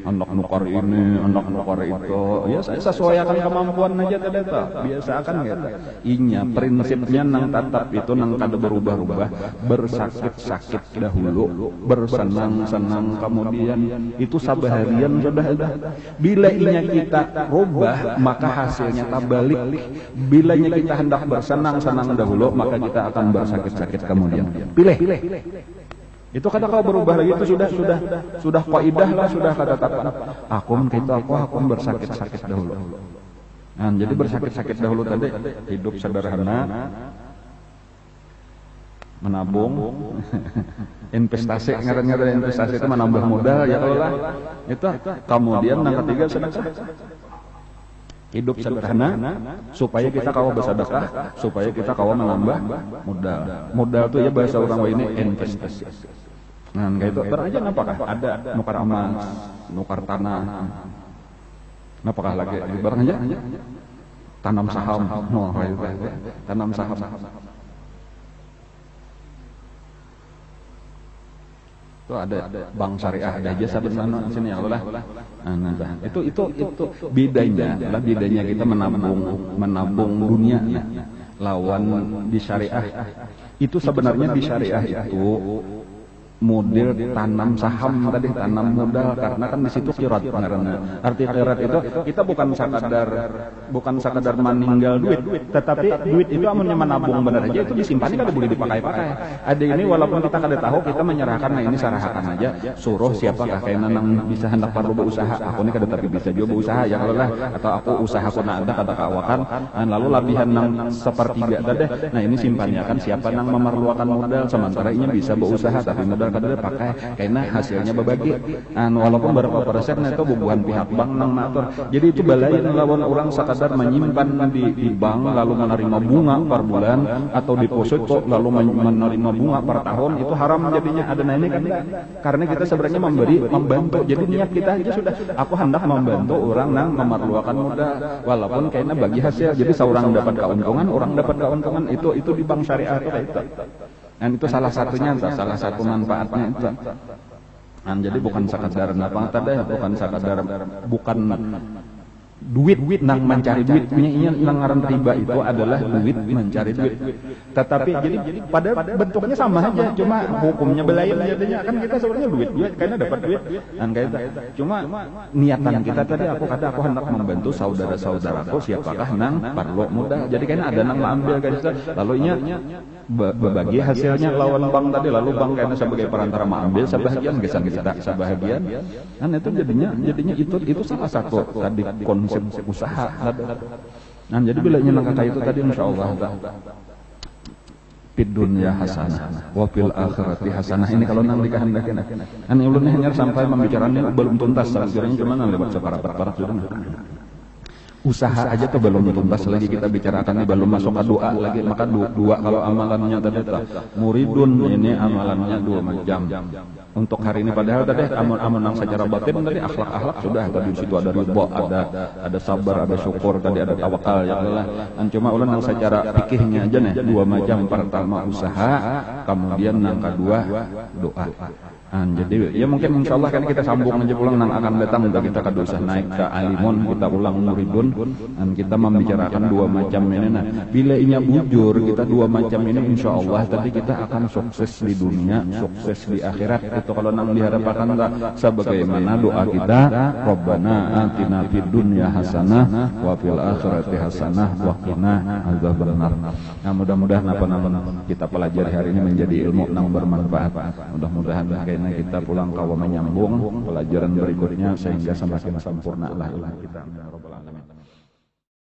hendak nukar ini hendak nukar itu ya saya sesuaikan kemampuan aja tadi biasa akan gitu inya prinsipnya nang tatap itu nang kada berubah-ubah bersakit-sakit dahulu bersenang-senang kemudian itu sabaharian sudah ada bila inya kita rubah maka hasilnya tabalik bilanya kita hendak bersenang-senang dahulu maka kita akan bersakit-sakit kemudian pilih itu kata kau berubah lagi itu sudah kaidah lah sudah kata tapan aku bersakit-sakit dahulu nah jadi bersakit-sakit dahulu tadi hidup sederhana menabung investasi ngaran investasi itu menambah modal ya kalau lah itu kemudian yang ketiga sedekah hidup sederhana supaya kita kawa bersedekah supaya kita kawa menambah modal itu ya bahasa orang ini investasi nah kayak itu teraja apakah ada nukar emas nukar tanah apakah lagi barang aja tanam saham tanam saham itu ada bank syariah ada aja sebenarnya sini ya Allah nah itu bedanya kita menabung dunia lawan di syariah itu sebenarnya di syariah itu model tanam saham tadi tanam modal karena kan di situ qirat karena arti qirat itu kita bukan sekadar meninggal duit tetapi duit itu amunnya menabung benar aja itu disimpan kada boleh dipakai-pakai ada ini walaupun kita kada tahu kita menyerahkan nah ini sarahakan aja suruh siapa kakekna nang bisa hendak perlu berusaha aku ini kada tapi bisa juga berusaha ya Allah atau aku usahaku na ada kada kawakan lalu labihan nang sepertiga tadi nah ini simpannya kan siapa nang memerlukan modal sementara ini bisa berusaha tapi modal kada pakai karena hasilnya berbagi walaupun berapa persen itu bubuhan pihak bank nang matur jadi itu balai lawan orang sekadar menyimpan di bank lalu menerima bunga per bulan atau deposito lalu menerima bunga per tahun itu haram jadinya ada nah ini kan karena kita sebenarnya membantu jadi niat kita aja sudah aku hendak membantu orang nang memerlukan modal walaupun kayaknya bagi hasil jadi seorang dapat keuntungan orang dapat keuntungan itu di bank syariah itu kayak itu dan itu salah satunya salah satu manfaatnya itu jadi bukan sekadar bukan duit nang mencari duit nang ngaran riba itu adalah duit mencari duit tetapi jadi pada bentuknya sama aja cuma hukumnya belain jadinya kan kita sebenarnya duit karena dapat duit dan kayak itu cuma niatan kita tadi aku hendak membantu saudara-saudaraku siapakah nang perlu modal jadi kan ada nang ambil guys lalu berbagi hasilnya lawan bank tadi lalu bank kayaknya sebagai perantara mengambil sebahagian gesan kita sebahagian kan itu jadinya itu salah satu tadi konsep usaha nah jadi bila nyenang kayak itu tadi insyaallah fid dunya hasanah wa fil akhirati hasanah ini kalau nang dikehendakin kan ulun hanya sampai membicarakannya belum tuntas sebenarnya cuman lewat separat sudah usaha aja tuh belum tuntas lagi kita bicarakan ini belum masuk ke doa lagi maka dua kalau amalannya tadi muridun ini amalannya 2 jam untuk hari ini padahal tadi amun yang secara batin tadi akhlak sudah tadi di situ ada ridha ada sabar ada syukur tadi ada tawakal ya Allah dan cuma ulun yang secara fikihnya aja nih 2 jam pertama usaha kemudian yang kedua doa Jadi ya mungkin insya Allah kan kita sambung aja pulang nang akan datang udah kita kadusah naik ke alimun kita ulang muridun dan kita membicarakan dua macam ini. Nah bila inya bujur kita dua macam ini insya Allah tadi kita akan sukses di dunia, sukses di akhirat. Itu kalau nang diharapkan sebagaimana doa kita, Rabbana atina fid dunya hasanah wa fil akhirati hasanah wa qina adzabannar. Nah mudah-mudahan apa-apa kita pelajari hari ini menjadi ilmu yang bermanfaat. Mudah-mudahan kita pulang kawa menyambung pelajaran berikutnya sehingga semakin sempurna lah ilmu kita.